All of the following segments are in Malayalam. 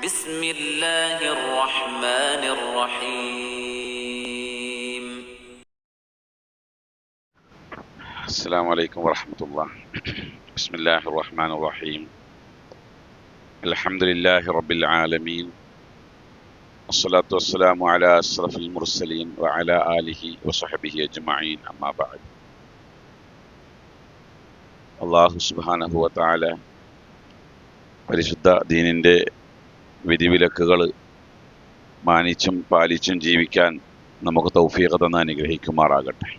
بسم الله الرحمن الرحيم. السلام عليكم ورحمة الله. بسم الله الرحمن الرحيم. الحمد لله رب العالمين، والصلاة والسلام على أشرف المرسلين وعلى آله وصحبه أجمعين. أما بعد. അള്ളാഹു സുബ്ഹാനഹു വ തആല പരിശുദ്ധ ദീനിൻ്റെ വിധിവിലക്കുകൾ മാനിച്ചും പാലിച്ചും ജീവിക്കാൻ നമുക്ക് തൗഫീഖ് തന്ന് അനുഗ്രഹിക്കുമാറാകട്ടെ.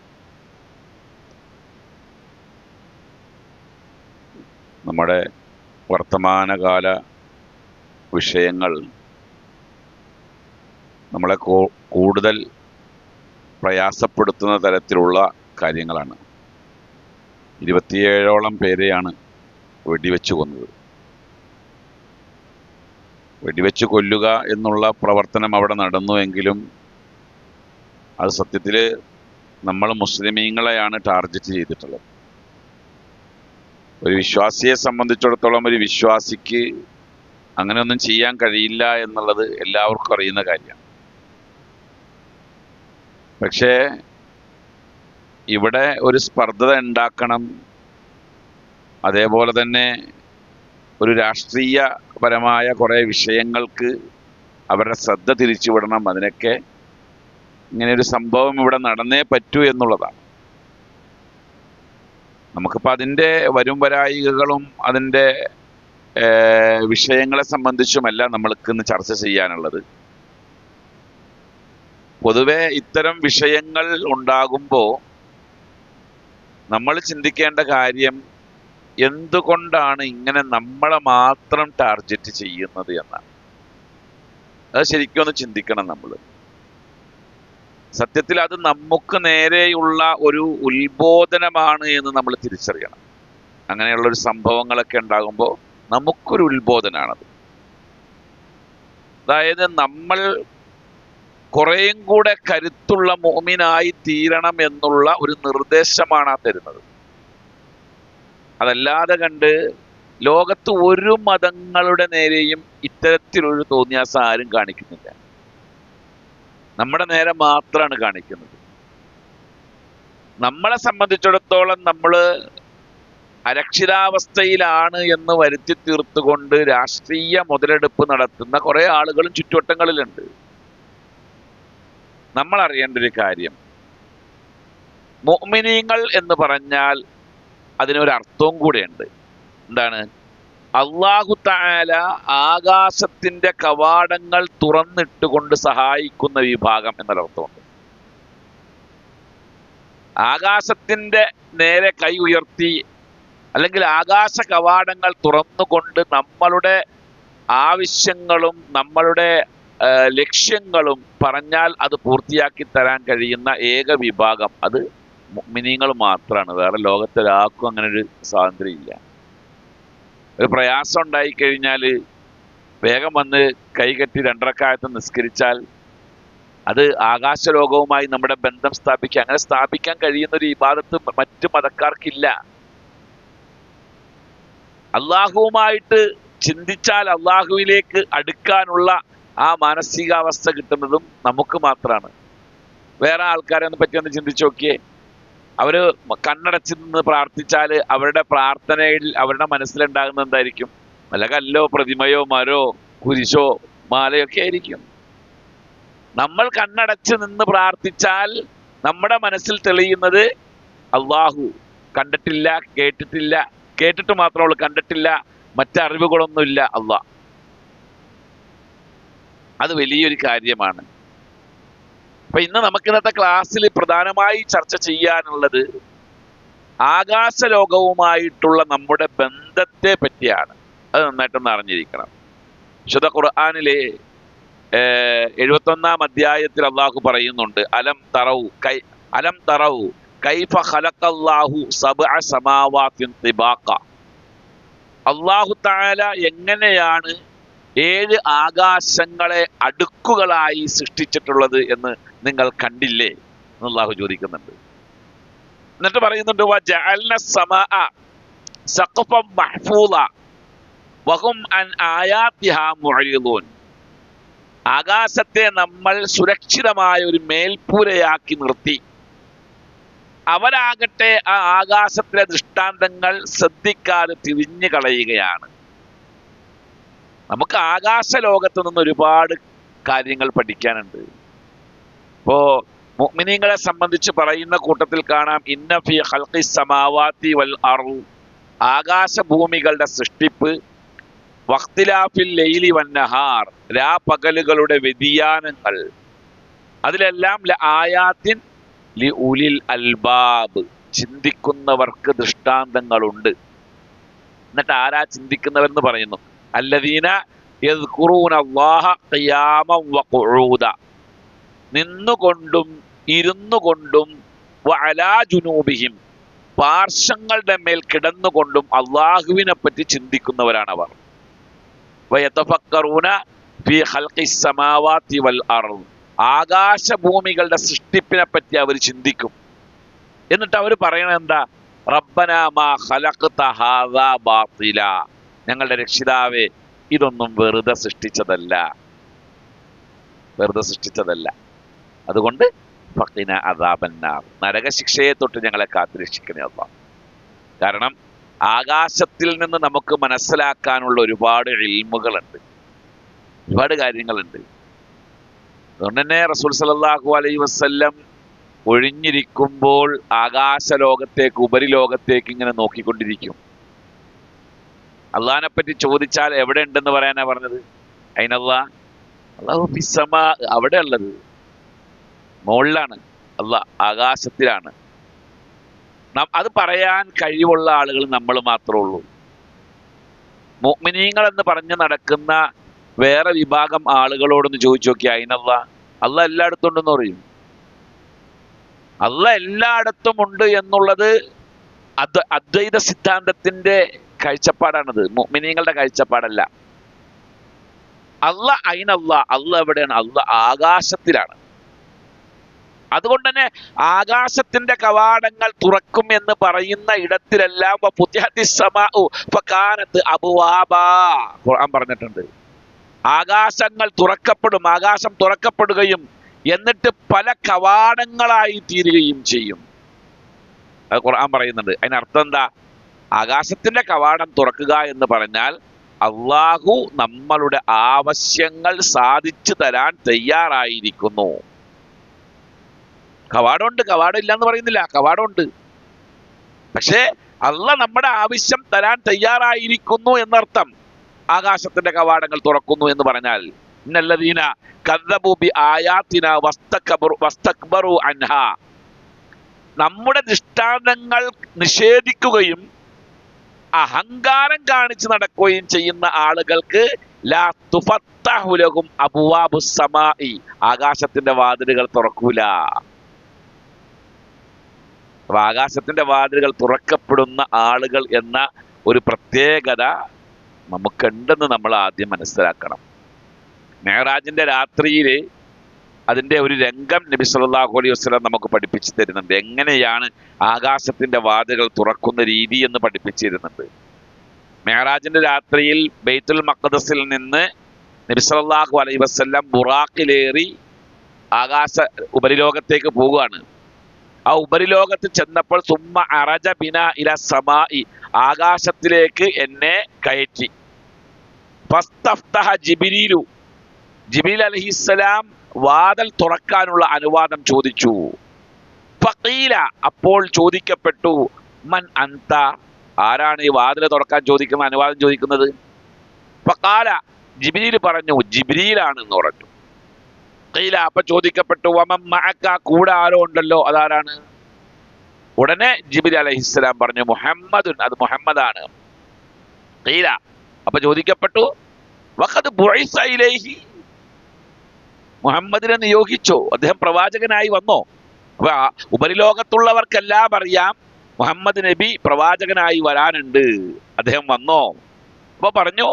നമ്മുടെ വർത്തമാനകാല വിഷയങ്ങൾ നമ്മളെ കൂടുതൽ പ്രയാസപ്പെടുത്തുന്ന തരത്തിലുള്ള കാര്യങ്ങളാണ്. 27ഓളം പേരെയാണ് വെടിവെച്ച് കൊന്നത്. വെടിവെച്ച് കൊല്ലുക എന്നുള്ള പ്രവർത്തനം അവിടെ നടന്നുവെങ്കിലും അത് സത്യത്തിൽ നമ്മൾ മുസ്ലിമീങ്ങളെയാണ് ടാർഗറ്റ് ചെയ്തിട്ടുള്ളത്. ഒരു വിശ്വാസിയെ സംബന്ധിച്ചിടത്തോളം ഒരു വിശ്വാസിക്ക് അങ്ങനെയൊന്നും ചെയ്യാൻ കഴിയില്ല എന്നുള്ളത് എല്ലാവർക്കും അറിയുന്ന കാര്യമാണ്. പക്ഷേ ഇവിടെ ഒരു സ്പർദ്ധത ഉണ്ടാക്കണം, അതേപോലെ തന്നെ ഒരു രാഷ്ട്രീയപരമായ കുറേ വിഷയങ്ങൾക്ക് അവരുടെ ശ്രദ്ധ തിരിച്ചുവിടണം. അതിനൊക്കെ ഇങ്ങനെയൊരു സംഭവം ഇവിടെ നടന്നേ പറ്റൂ എന്നുള്ളതാണ്. നമുക്കിപ്പോൾ അതിൻ്റെ വരായികകളും അതിൻ്റെ വിഷയങ്ങളെ സംബന്ധിച്ചുമല്ല നമ്മൾക്ക് ഇന്ന് ചർച്ച ചെയ്യാനുള്ളത്. പൊതുവെ ഇത്തരം വിഷയങ്ങൾ ഉണ്ടാകുമ്പോൾ നമ്മൾ ചിന്തിക്കേണ്ട കാര്യം എന്തുകൊണ്ടാണ് ഇങ്ങനെ നമ്മളെ മാത്രം ടാർഗറ്റ് ചെയ്യുന്നത് എന്നാണ്. അത് ശരിക്കും ഒന്ന് ചിന്തിക്കണം നമ്മൾ. സത്യത്തിൽ അത് നമുക്ക് നേരെയുള്ള ഒരു ഉത്ബോധനമാണ് എന്ന് നമ്മൾ തിരിച്ചറിയണം. അങ്ങനെയുള്ളൊരു സംഭവങ്ങളൊക്കെ ഉണ്ടാകുമ്പോൾ നമുക്കൊരു ഉത്ബോധനാണത്. അതായത് നമ്മൾ കുറേയും കൂടെ കരുത്തുള്ള മുഅ്മിനായി തീരണം എന്നുള്ള ഒരു നിർദ്ദേശമാണ് ആ തരുന്നത്. അതല്ലാതെ കണ്ട് ലോകത്ത് ഒരു മതങ്ങളുടെ നേരെയും ഇത്തരത്തിലൊരു തോന്നിയാസം ആരും കാണിക്കുന്നില്ല. നമ്മുടെ നേരെ മാത്രമാണ് കാണിക്കുന്നത്. നമ്മളെ സംബന്ധിച്ചിടത്തോളം നമ്മൾ അരക്ഷിതാവസ്ഥയിലാണ് എന്ന് വരുത്തി തീർത്തുകൊണ്ട് രാഷ്ട്രീയ മുതലെടുപ്പ് നടത്തുന്ന കുറേ ആളുകളും ചുറ്റുവട്ടങ്ങളിലുണ്ട്. നമ്മൾ അറിയേണ്ട ഒരു കാര്യം, മുഅ്മിനീങ്ങൾ എന്ന് പറഞ്ഞാൽ അതിനൊരർത്ഥവും കൂടെയുണ്ട്. എന്താണ്? അല്ലാഹു തആല ആകാശത്തിന്റെ കവാടങ്ങൾ തുറന്നിട്ടുകൊണ്ട് സഹായിക്കുന്ന വിഭാഗം എന്നൊരർത്ഥമുണ്ട്. ആകാശത്തിന്റെ നേരെ കൈ ഉയർത്തി അല്ലെങ്കിൽ ആകാശ കവാടങ്ങൾ തുറന്നുകൊണ്ട് നമ്മളുടെ ആവശ്യങ്ങളും നമ്മളുടെ ലക്ഷ്യങ്ങളും പറഞ്ഞാൽ അത് പൂർത്തിയാക്കി തരാൻ കഴിയുന്ന ഏക വിഭാഗം അത് മുഅ്മിനീങ്ങൾ മാത്രമാണ്. വേറെ ലോകത്തൊരാൾക്കും അങ്ങനെ ഒരു സ്വാതന്ത്ര്യം ഇല്ല. ഒരു പ്രയാസം ഉണ്ടായിക്കഴിഞ്ഞാൽ വേഗം വന്ന് കൈകെട്ടി 2 റക്അത്ത് നിസ്കരിച്ചാൽ അത് ആകാശലോകവുമായി നമ്മുടെ ബന്ധം സ്ഥാപിക്കുക. അങ്ങനെ സ്ഥാപിക്കാൻ കഴിയുന്ന ഒരു ഇബാദത്ത് മറ്റു മതക്കാർക്കില്ല. അള്ളാഹുവുമായിട്ട് ചിന്തിച്ചാൽ അള്ളാഹുവിലേക്ക് അടുക്കാനുള്ള ആ മാനസികാവസ്ഥ കിട്ടുന്നതും നമുക്ക് മാത്രമാണ്. വേറെ ആൾക്കാരെ ഒന്ന് പറ്റി ഒന്ന് ചിന്തിച്ചു നോക്കിയേ. അവര് കണ്ണടച്ച് നിന്ന് പ്രാർത്ഥിച്ചാൽ അവരുടെ പ്രാർത്ഥനയിൽ അവരുടെ മനസ്സിലുണ്ടാകുന്നത് എന്തായിരിക്കും? വല്ല കല്ലോ പ്രതിമയോ മരോ കുരിശോ മാലയോ ഒക്കെ ആയിരിക്കും. നമ്മൾ കണ്ണടച്ച് നിന്ന് പ്രാർത്ഥിച്ചാൽ നമ്മുടെ മനസ്സിൽ തെളിയുന്നത് അള്ളാഹു. കണ്ടിട്ടില്ല, കേട്ടിട്ടില്ല, കേട്ടിട്ട് മാത്രമുള്ളൂ, കണ്ടിട്ടില്ല, മറ്ററിവുകളൊന്നുമില്ല അള്ളാഹ്. അത് വലിയൊരു കാര്യമാണ്. അപ്പൊ ഇന്ന് നമുക്ക് ഇന്നത്തെ ക്ലാസ്സിൽ പ്രധാനമായി ചർച്ച ചെയ്യാനുള്ളത് ആകാശ ലോകവുമായിട്ടുള്ള നമ്മുടെ ബന്ധത്തെ പറ്റിയാണ്. അത് നന്നായിട്ടൊന്ന് അറിഞ്ഞിരിക്കണം. വിശുദ്ധ ഖുർആനിലെ 71-ാം അധ്യായത്തിൽ അള്ളാഹു പറയുന്നുണ്ട്, അലം തറൗ കൈഫ ഖലഖല്ലാഹു സബ്അ സമാവാതിൻ തിബാഖ. അള്ളാഹു തആല എങ്ങനെയാണ് 7 ആകാശങ്ങളെ അടുക്കുകളായി സൃഷ്ടിച്ചിട്ടുള്ളത് എന്ന് നിങ്ങൾ കണ്ടില്ലേ എന്ന് അള്ളാഹു ചോദിക്കുന്നുണ്ട്. എന്നിട്ട് പറയുന്നുണ്ട്, വജഅൽന സമാഅ സഖഫൻ മഹ്ഫൂള വഹും അൻ ആയാതിഹാ മുഅ്രിദൂൻ. ആകാശത്തെ നമ്മൾ സുരക്ഷിതമായ ഒരു മേൽപ്പൂരയാക്കി നിർത്തി. അവരാകട്ടെ ആ ആകാശത്തിലെ ദൃഷ്ടാന്തങ്ങൾ ശ്രദ്ധിക്കാതെ തിരിഞ്ഞു കളയുകയാണ്. നമുക്ക് ആകാശ ലോകത്ത് നിന്ന് ഒരുപാട് കാര്യങ്ങൾ പഠിക്കാനുണ്ട്. ഇപ്പോ മുഅ്മിനീങ്ങളെ സംബന്ധിച്ച് പറയുന്ന കൂട്ടത്തിൽ കാണാം, ഇന്ന ഫീ ഖൽഖിസ് സമാവാതി വൽ അർള്, ആകാശഭൂമികളുടെ സൃഷ്ടിപ്പ്, വഖ്തിലാഫിൽ ലൈലി വന്നഹാർ, രാപകലുകളുടെ വ്യതിയാനങ്ങൾ, അതിലെല്ലാം ആയാത്തിൻ ലി ഉലിൽ അൽബാബ്, ചിന്തിക്കുന്നവർക്ക് ദൃഷ്ടാന്തങ്ങളുണ്ട്. എന്നിട്ട് ആരാ ചിന്തിക്കുന്നവരെന്ന് പറയുന്നു? അല്ലദീന യദ്കുറൂന അല്ലാഹ ഖിയാമൻ വഖുഊദ, നിന്നുകൊണ്ടും ഇരുന്നു കൊണ്ടും, വഅലാ ജുനൂബിഹിം, പാർശ്വങ്ങളുടെ മേൽ കിടന്നുകൊണ്ടും അള്ളാഹുവിനെ പറ്റി ചിന്തിക്കുന്നവരാണവർ. വയതഫക്കറൂന ഫീ ഖൽഖിസ് സമാവാതി വൽ അർള്, ആകാശഭൂമികളുടെ സൃഷ്ടിപ്പിനെ പറ്റി അവർ ചിന്തിക്കും. എന്നിട്ട് അവർ പറയണത് എന്താ? റബ്ബനാ മാ ഖലഖ്ത ഹാദാ ബാത്തില, ഞങ്ങളുടെ രക്ഷിതാവേ ഇതൊന്നും വെറുതെ സൃഷ്ടിച്ചതല്ല, വെറുതെ സൃഷ്ടിച്ചതല്ല. അതുകൊണ്ട് ഫഖിന അദാബന്നാർ, നരകശിക്ഷയെ തൊട്ട് ഞങ്ങളെ കാത്തുരക്ഷിക്കണേ അല്ലാഹ്. കാരണം ആകാശത്തിൽ നിന്ന് നമുക്ക് മനസ്സിലാക്കാനുള്ള ഒരുപാട് ഇൽമുകളുണ്ട്, ഒരുപാട് കാര്യങ്ങളുണ്ട്. അതുകൊണ്ട് തന്നെ റസൂൽ സല്ലല്ലാഹു അലൈഹി വസല്ലം ഒഴിഞ്ഞിരിക്കുമ്പോൾ ആകാശ ലോകത്തേക്ക്, ഉപരിലോകത്തേക്ക് ഇങ്ങനെ നോക്കിക്കൊണ്ടിരിക്കും. അള്ളാഹിനെ പറ്റി ചോദിച്ചാൽ എവിടെ ഉണ്ടെന്ന് പറയാനാ പറഞ്ഞത്? അയിനല്ലാഹ്, അല്ലാഹു ഫിസ്സമാ, അവിടെ ഉള്ളത് മുകളിലാണ്, അല്ലാഹ് ആകാശത്തിലാണ്. അത് പറയാൻ കഴിവുള്ള ആളുകൾ നമ്മൾ മാത്രമേ ഉള്ളൂ. മുഅ്മിനീങ്ങൾ എന്ന് പറഞ്ഞ് നടക്കുന്ന വേറെ വിഭാഗം ആളുകളോടൊന്ന് ചോദിച്ചു നോക്കി, അയിനല്ലാഹ്, അല്ലാഹ് എല്ലായിടത്തും ഉണ്ടെന്ന് പറയും. അല്ലാഹ് എല്ലായിടത്തും ഉണ്ട് എന്നുള്ളത് അദ്വൈത സിദ്ധാന്തത്തിന്റെ കാഴ്ചപ്പാടാണത്, മുഅ്മിനീങ്ങളുടെ കാഴ്ചപ്പാടല്ല. അല്ലാഹ് അയിനല്ലാഹ്, അല്ലാഹ് എവിടെയാണ്? അല്ലാഹ് ആകാശത്തിലാണ്. അതുകൊണ്ട് തന്നെ ആകാശത്തിന്റെ കവാടങ്ങൾ തുറക്കും എന്ന് പറയുന്ന ഇടത്തിലെല്ലാം ഖുർആൻ പറഞ്ഞിട്ടുണ്ട്. ആകാശങ്ങൾ തുറക്കപ്പെടും, ആകാശം തുറക്കപ്പെടുകയും എന്നിട്ട് പല കവാടങ്ങളായി തീരുകയും ചെയ്യും. അത് ഖുർആൻ പറയുന്നുണ്ട്. അതിനർത്ഥം എന്താ? ആകാശത്തിന്റെ കവാടം തുറക്കുക എന്ന് പറഞ്ഞാൽ അള്ളാഹു നമ്മളുടെ ആവശ്യങ്ങൾ സാധിച്ചു തരാൻ തയ്യാറായിരിക്കുന്നു. കവാടമുണ്ട്, കവാടം ഇല്ല എന്ന് പറയുന്നില്ല, കവാടമുണ്ട്. പക്ഷേ അള്ളാഹ് നമ്മുടെ ആവശ്യം തരാൻ തയ്യാറായിരിക്കുന്നു എന്നർത്ഥം. ആകാശത്തിന്റെ കവാടങ്ങൾ തുറക്കുന്നു എന്ന് പറഞ്ഞാൽ ഇന്നല്ലദീന കദ്ദബൂ ബി ആയാതിനാ വസ്തക്ബറു അൻഹാ, നമ്മുടെ ദൃഷ്ടാന്തങ്ങൾ നിഷേധിക്കുകയും അഹങ്കാരം കാണിച്ച് നടക്കുകയും ചെയ്യുന്ന ആളുകൾക്ക് ലാ തുഫത്തഹു ലഹും അബ്വാബുസ് സമാഇ, ആകാശത്തിന്റെ വാതിലുകൾ തുറക്കൂല. അപ്പൊ ആകാശത്തിന്റെ വാതിലുകൾ തുറക്കപ്പെടുന്ന ആളുകൾ എന്ന ഒരു പ്രത്യേകത നമുക്കുണ്ടെന്ന് നമ്മൾ ആദ്യം മനസ്സിലാക്കണം. മെഹറാജിന്റെ രാത്രിയിൽ അതിന്റെ ഒരു രംഗം നബി സല്ലല്ലാഹു അലൈഹി വസല്ലം നമുക്ക് പഠിപ്പിച്ചു തരുന്നുണ്ട്. എങ്ങനെയാണ് ആകാശത്തിന്റെ വാതിലുകൾ തുറക്കുന്ന രീതി എന്ന് പഠിപ്പിച്ചു തരുന്നുണ്ട്. മെഹറാജിന്റെ രാത്രിയിൽ ബൈത്തുൽ മഖ്ദസിൽ നിന്ന് നബി സല്ലല്ലാഹു അലൈഹി വസല്ലം ബുറാഖിലേറി ആകാശ ഉപരിലോകത്തേക്ക് പോവുകയാണ്. ആ ഉപരിലോകത്ത് ചെന്നപ്പോൾ സുമ്മ അറജ ബിന ഇല സമായി, ആകാശത്തിലേക്ക് എന്നെ കയറ്റി. ഫസ്തഫ്തഹ ജിബ്രീലു, ജിബ്രീൽ അലൈഹിസ്സലാം വാതിൽ തുറക്കാനുള്ള അനുവാദം ചോദിച്ചു. ഫഖീല, അപ്പോൾ ചോദിക്കപ്പെട്ടു, മൻ അൻത, ആരാണ് ഈ വാതിൽ തുറക്കാൻ ചോദിക്കുന്ന അനുവാദം ചോദിക്കുന്നത്? ഫഖാല, ജിബ്രീൽ പറഞ്ഞു, ജിബ്രീലാണെന്ന് പറഞ്ഞു. ഖീല, അപ്പൊ ചോദിക്കപ്പെട്ടു, വമൻ മഅക, കൂടെ ആരോ ഉണ്ടല്ലോ, അതാരാണ്? ഉടനെ ജിബ്രീൽ അലൈഹിസ്സലാം പറഞ്ഞു, മുഹമ്മദുൻ, അത് മുഹമ്മദാണ്. ഖീല, അപ്പൊ ചോദിക്കപ്പെട്ടു, വഖദ് ബുഇസ ഇലൈഹി, മുഹമ്മദിനെ നിയോഗിച്ചോ, അദ്ദേഹം പ്രവാചകനായി വന്നോ? അപ്പൊ ഉപരിലോകത്തുള്ളവർക്കെല്ലാം അറിയാം മുഹമ്മദ് നബി പ്രവാചകനായി വരാനുണ്ട്, അദ്ദേഹം വന്നോ? അപ്പൊ പറഞ്ഞു,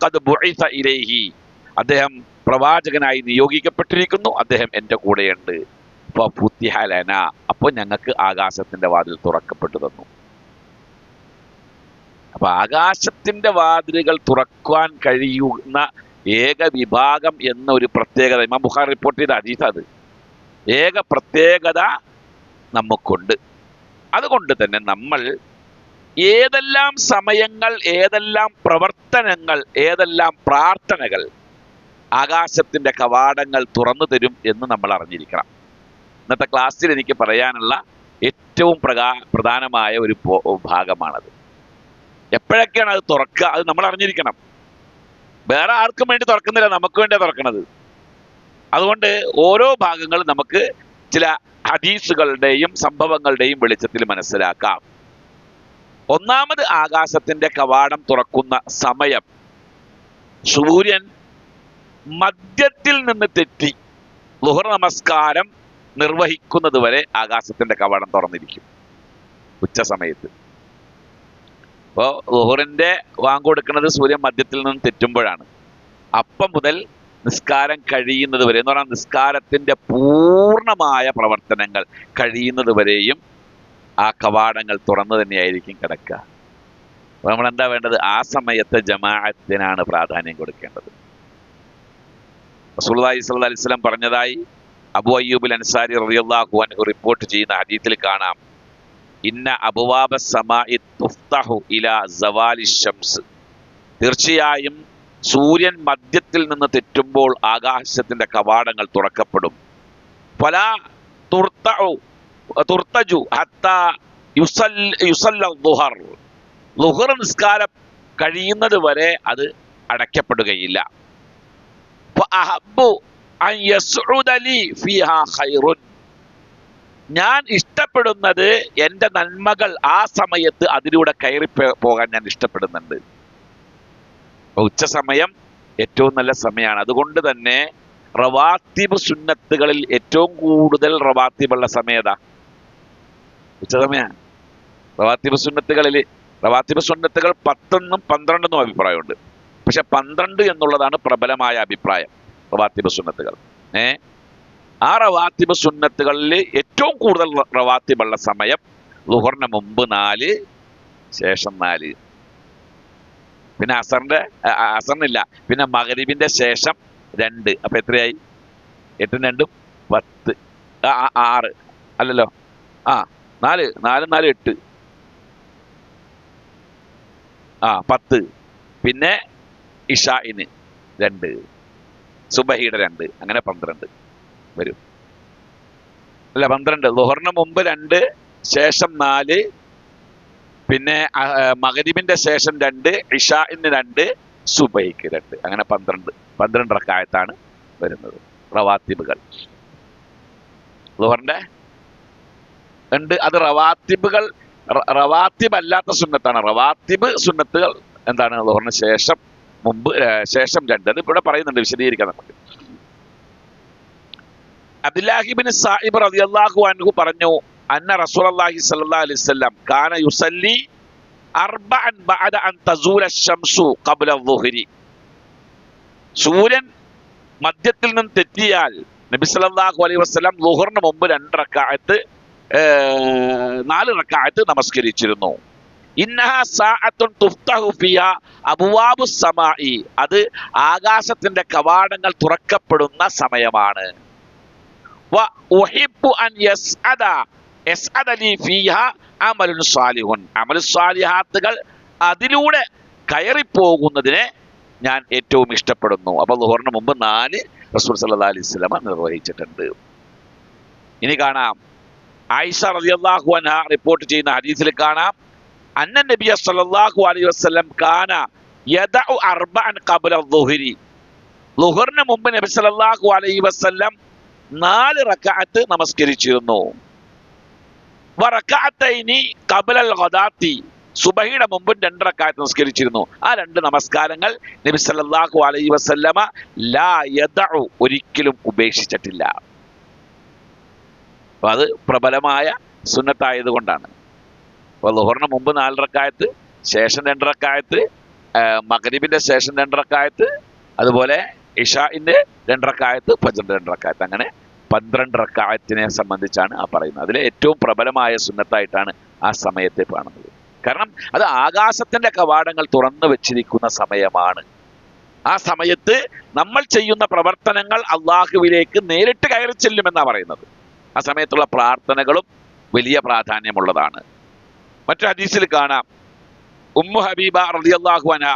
ഖദ് ബുഇസ ഇലൈഹി, അദ്ദേഹം പ്രവാചകനായി നിയോഗിക്കപ്പെട്ടിരിക്കുന്നു, അദ്ദേഹം എൻ്റെ കൂടെയുണ്ട്. ഫുത്തിഹ ലനാ, അപ്പോൾ ഞങ്ങൾക്ക് ആകാശത്തിന്റെ വാതിൽ തുറക്കപ്പെട്ടു തന്നു. അപ്പൊ ആകാശത്തിന്റെ വാതിലുകൾ തുറക്കാൻ കഴിയുന്ന ഏക വിഭാഗം എന്ന ഒരു പ്രത്യേകത ഇമാം ബുഖാരി റിപ്പോർട്ട് ചെയ്ത ഹദീസ് അത്. ഏക പ്രത്യേകത നമുക്കുണ്ട്. അതുകൊണ്ട് തന്നെ നമ്മൾ ഏതെല്ലാം സമയങ്ങൾ, ഏതെല്ലാം പ്രവർത്തനങ്ങൾ, ഏതെല്ലാം പ്രാർത്ഥനകൾ ആകാശത്തിന്റെ കവാടങ്ങൾ തുറന്നു തരും എന്ന് നമ്മൾ അറിഞ്ഞിരിക്കണം. ഇന്നത്തെ ക്ലാസ്സിൽ എനിക്ക് പറയാനുള്ള ഏറ്റവും പ്രധാനമായ ഒരു ഭാഗമാണത്. എപ്പോഴൊക്കെയാണ് അത് തുറക്കുക, അത് നമ്മൾ അറിഞ്ഞിരിക്കണം. വേറെ ആർക്കും വേണ്ടി തുറക്കുന്നില്ല, നമുക്ക് വേണ്ടിയാണ് തുറക്കുന്നത്. അതുകൊണ്ട് ഓരോ ഭാഗങ്ങളും നമുക്ക് ചില ഹദീസുകളുടെയും സംഭവങ്ങളുടെയും വെളിച്ചത്തിൽ മനസ്സിലാക്കാം. ഒന്നാമത്, ആകാശത്തിന്റെ കവാടം തുറക്കുന്ന സമയം സൂര്യൻ മധ്യത്തിൽ നിന്ന് തെറ്റി ളുഹർ നമസ്കാരം നിർവഹിക്കുന്നത് വരെ ആകാശത്തിന്റെ കവാടം തുറന്നിരിക്കും ഉച്ച സമയത്ത്. അപ്പോൾ ളുഹറിന്റെ വാങ്ക് കൊടുക്കുന്നത് സൂര്യൻ മധ്യത്തിൽ നിന്ന് തെറ്റുമ്പോഴാണ്. അപ്പം മുതൽ നിസ്കാരം കഴിയുന്നത് വരെ എന്ന് പറഞ്ഞാൽ നിസ്കാരത്തിന്റെ പൂർണ്ണമായ പ്രവർത്തനങ്ങൾ കഴിയുന്നത് വരെയും ആ കവാടങ്ങൾ തുറന്നു തന്നെയായിരിക്കും കിടക്കുക. അപ്പോൾ നമ്മൾ എന്താ വേണ്ടത്? ആ സമയത്ത് ജമാഅത്തിനാണ് പ്രാധാന്യം കൊടുക്കേണ്ടത്. റസൂലുള്ളാഹി സ്വല്ലല്ലാഹി അലൈഹി വസല്ലം പറഞ്ഞതായി അബൂ അയ്യൂബ് അൻസാരി റളിയല്ലാഹു അൻഹു റിപ്പോർട്ട് ചെയ്യുന്ന ഹദീസിൽ കാണാം, ഇന്ന അബ്വാബ സമാഇ തുഫ്തഹു ഇലാ സവാലി ശംസ്. തീർച്ചയായും സൂര്യൻ മധ്യത്തിൽ നിന്ന് തെറ്റുമ്പോൾ ആകാശത്തിന്റെ കവാടങ്ങൾ തുറക്കപ്പെടും. ഫലാ തുർത്തജു ഹത്താ യുസല്ല ളുഹർ. ളുഹർ നിസ്കാരം കഴിയുന്നത് വരെ അത് അടയ്ക്കപ്പെടുകയില്ല. ഞാൻ ഇഷ്ടപ്പെടുന്നത്, എൻ്റെ നന്മകൾ ആ സമയത്ത് അതിലൂടെ കയറി പോകാൻ ഞാൻ ഇഷ്ടപ്പെടുന്നുണ്ട്. ഉച്ച സമയം ഏറ്റവും നല്ല സമയമാണ്. അതുകൊണ്ട് തന്നെ റവാത്തിബ് സുന്നത്തുകളിൽ ഏറ്റവും കൂടുതൽ റവാത്തിബുള്ള സമയത ഉച്ച സമയമാണ്. റവാത്തിബ് സുന്നത്തുകൾ 10 എന്നും 12 എന്നും അഭിപ്രായമുണ്ട്. പക്ഷെ 12 എന്നുള്ളതാണ് പ്രബലമായ അഭിപ്രായം. റവാത്തിബ് സുന്നത്തുകൾ ആ റവാത്തിബ് സുന്നത്തുകളിൽ ഏറ്റവും കൂടുതൽ റവാത്തിബുള്ള സമയം ളുഹറിന് മുമ്പ് 4, ശേഷം 4. പിന്നെ അസറിനില്ല. പിന്നെ മഗ്രിബിന്റെ ശേഷം 2. അപ്പൊ എത്രയായി? 8 2 10. 6 അല്ലല്ലോ, 4 4 8 10. പിന്നെ ഇഷാഇന് 2, സുബഹിയുടെ 2, അങ്ങനെ 12 വരും. അല്ല 12. ളുഹറിന് മുമ്പ് 2, ശേഷം 4, പിന്നെ മഗ്രിബിന്റെ ശേഷം 2, ഇഷാഇന് 2, സുബഹിക്ക് 2, അങ്ങനെ 12 റക്അത്താണ് വരുന്നത് റവാത്തിബുകൾ. ളുഹറിന്റെ ഉണ്ട്. അത് റവാത്തിബ് അല്ലാത്ത സുന്നത്താണ്. റവാത്തിബ് സുന്നത്തുകൾ എന്താണ്? ളുഹറിന് ശേഷം, മുമ്പ്, ശേഷം 2. അത് ഇവിടെ പറയുന്നുണ്ട്, വിശദീകരിക്കാം നമുക്ക്. അബ്ദുല്ലാഹി ഇബ്നു സായിബ് റളിയല്ലാഹു അൻഹു പറഞ്ഞു, അന്ന റസൂലുള്ളാഹി സ്വല്ലല്ലാഹു അലൈഹി വസല്ലം കാന യുസല്ലി 4 ബഅദ അൻ തസൂല അശംസു ഖബ്ല അദ്ദുഹരി. സൂര്യൻ മധ്യത്തിൽ നിന്ന് തെറ്റിയാൽ നബി സല്ലല്ലാഹു അലൈഹി വസല്ലം ളുഹറിന് മുമ്പ് 4 റക്അത്ത് നമസ്കരിച്ചിരുന്നു. ഇന്നഹാ സഅത്തുൻ തുഫ്തഹു ഫിഹാ അബ്വാബുസ് സമാഇ. അത് ആകാശത്തിന്റെ കവാടങ്ങൾ തുറക്കപ്പെടുന്ന സമയമാണ്. വ ഉഹിബ്ബു അൻ യസ്അദ ലി ഫീഹാ അമലുൻ സാലിഹുൻ. അമലു സാലിഹാത്തുകൾ അതിലൂടെ കയറിപ്പോകുന്നതിനെ ഞാൻ ഏറ്റവും ഇഷ്ടപ്പെടുന്നു. അപ്പോൾ ളുഹറിന് മുമ്പ് 4 റസൂൽ സല്ലല്ലാഹു അലൈഹി വസല്ലം നിർവഹിച്ചിട്ടുണ്ട്. ഇനി കാണാം, ആയിഷ റളിയല്ലാഹു അൻഹ റിപ്പോർട്ട് ചെയ്യുന്ന ഹദീസിൽ കാണാം, അന്ന നബിയ സല്ലല്ലാഹു അലൈഹി വസല്ലം കാന യദഉ 4 ഖബ്ല അദ്ദുഹരി. ളുഹറിന് മുമ്പ് നബി സല്ലല്ലാഹു അലൈഹി വസല്ലം 4 റക്അത്ത് നമസ്കരിച്ചിരുന്നു. വ റക്അത്തൈനി ഖബ്ല അൽ-ഗദാത്തി. സുബഹിയുടെ മുമ്പ് 2 റക്അത്ത് നമസ്കരിച്ചിരുന്നു. ആ 2 നമസ്കാരങ്ങൾ നബി സല്ലല്ലാഹു അലൈഹി വസല്ലമ ലാ യദഉ, ഒരിക്കലും ഉപേക്ഷിച്ചിട്ടില്ല. അപ്പൊ അത് പ്രബലമായ സുന്നത്തായത് കൊണ്ടാണ്. അപ്പൊ ളുഹറിന് മുമ്പ് 4 റക്അത്ത്, ശേഷം 2 റക്അത്ത്, മഗ്രിബിന്റെ ശേഷം 2 റക്അത്ത്, അതുപോലെ ഇഷാഇന്റെ 2 റക്അത്ത്, ഫജ്റിന്റെ 2 റക്അത്ത്, അങ്ങനെ 12 റക്അത്തിനെ സംബന്ധിച്ചാണ് ആ പറയുന്നത്. അതിലെ ഏറ്റവും പ്രബലമായ സുന്നത്തായിട്ടാണ് ആ സമയത്തെ കാണുന്നത്. കാരണം അത് ആകാശത്തിന്റെ കവാടങ്ങൾ തുറന്നു വെച്ചിരിക്കുന്ന സമയമാണ്. ആ സമയത്ത് നമ്മൾ ചെയ്യുന്ന പ്രവർത്തനങ്ങൾ അള്ളാഹുവിലേക്ക് നേരിട്ട് കയറി ചെല്ലുമെന്നാണ് പറയുന്നത്. ആ സമയത്തുള്ള പ്രാർത്ഥനകളും വലിയ പ്രാധാന്യമുള്ളതാണ്. മറ്റൊരു ഹദീസിൽ കാണാം, ഉമ്മു ഹബീബ റളിയല്ലാഹു അൻഹ,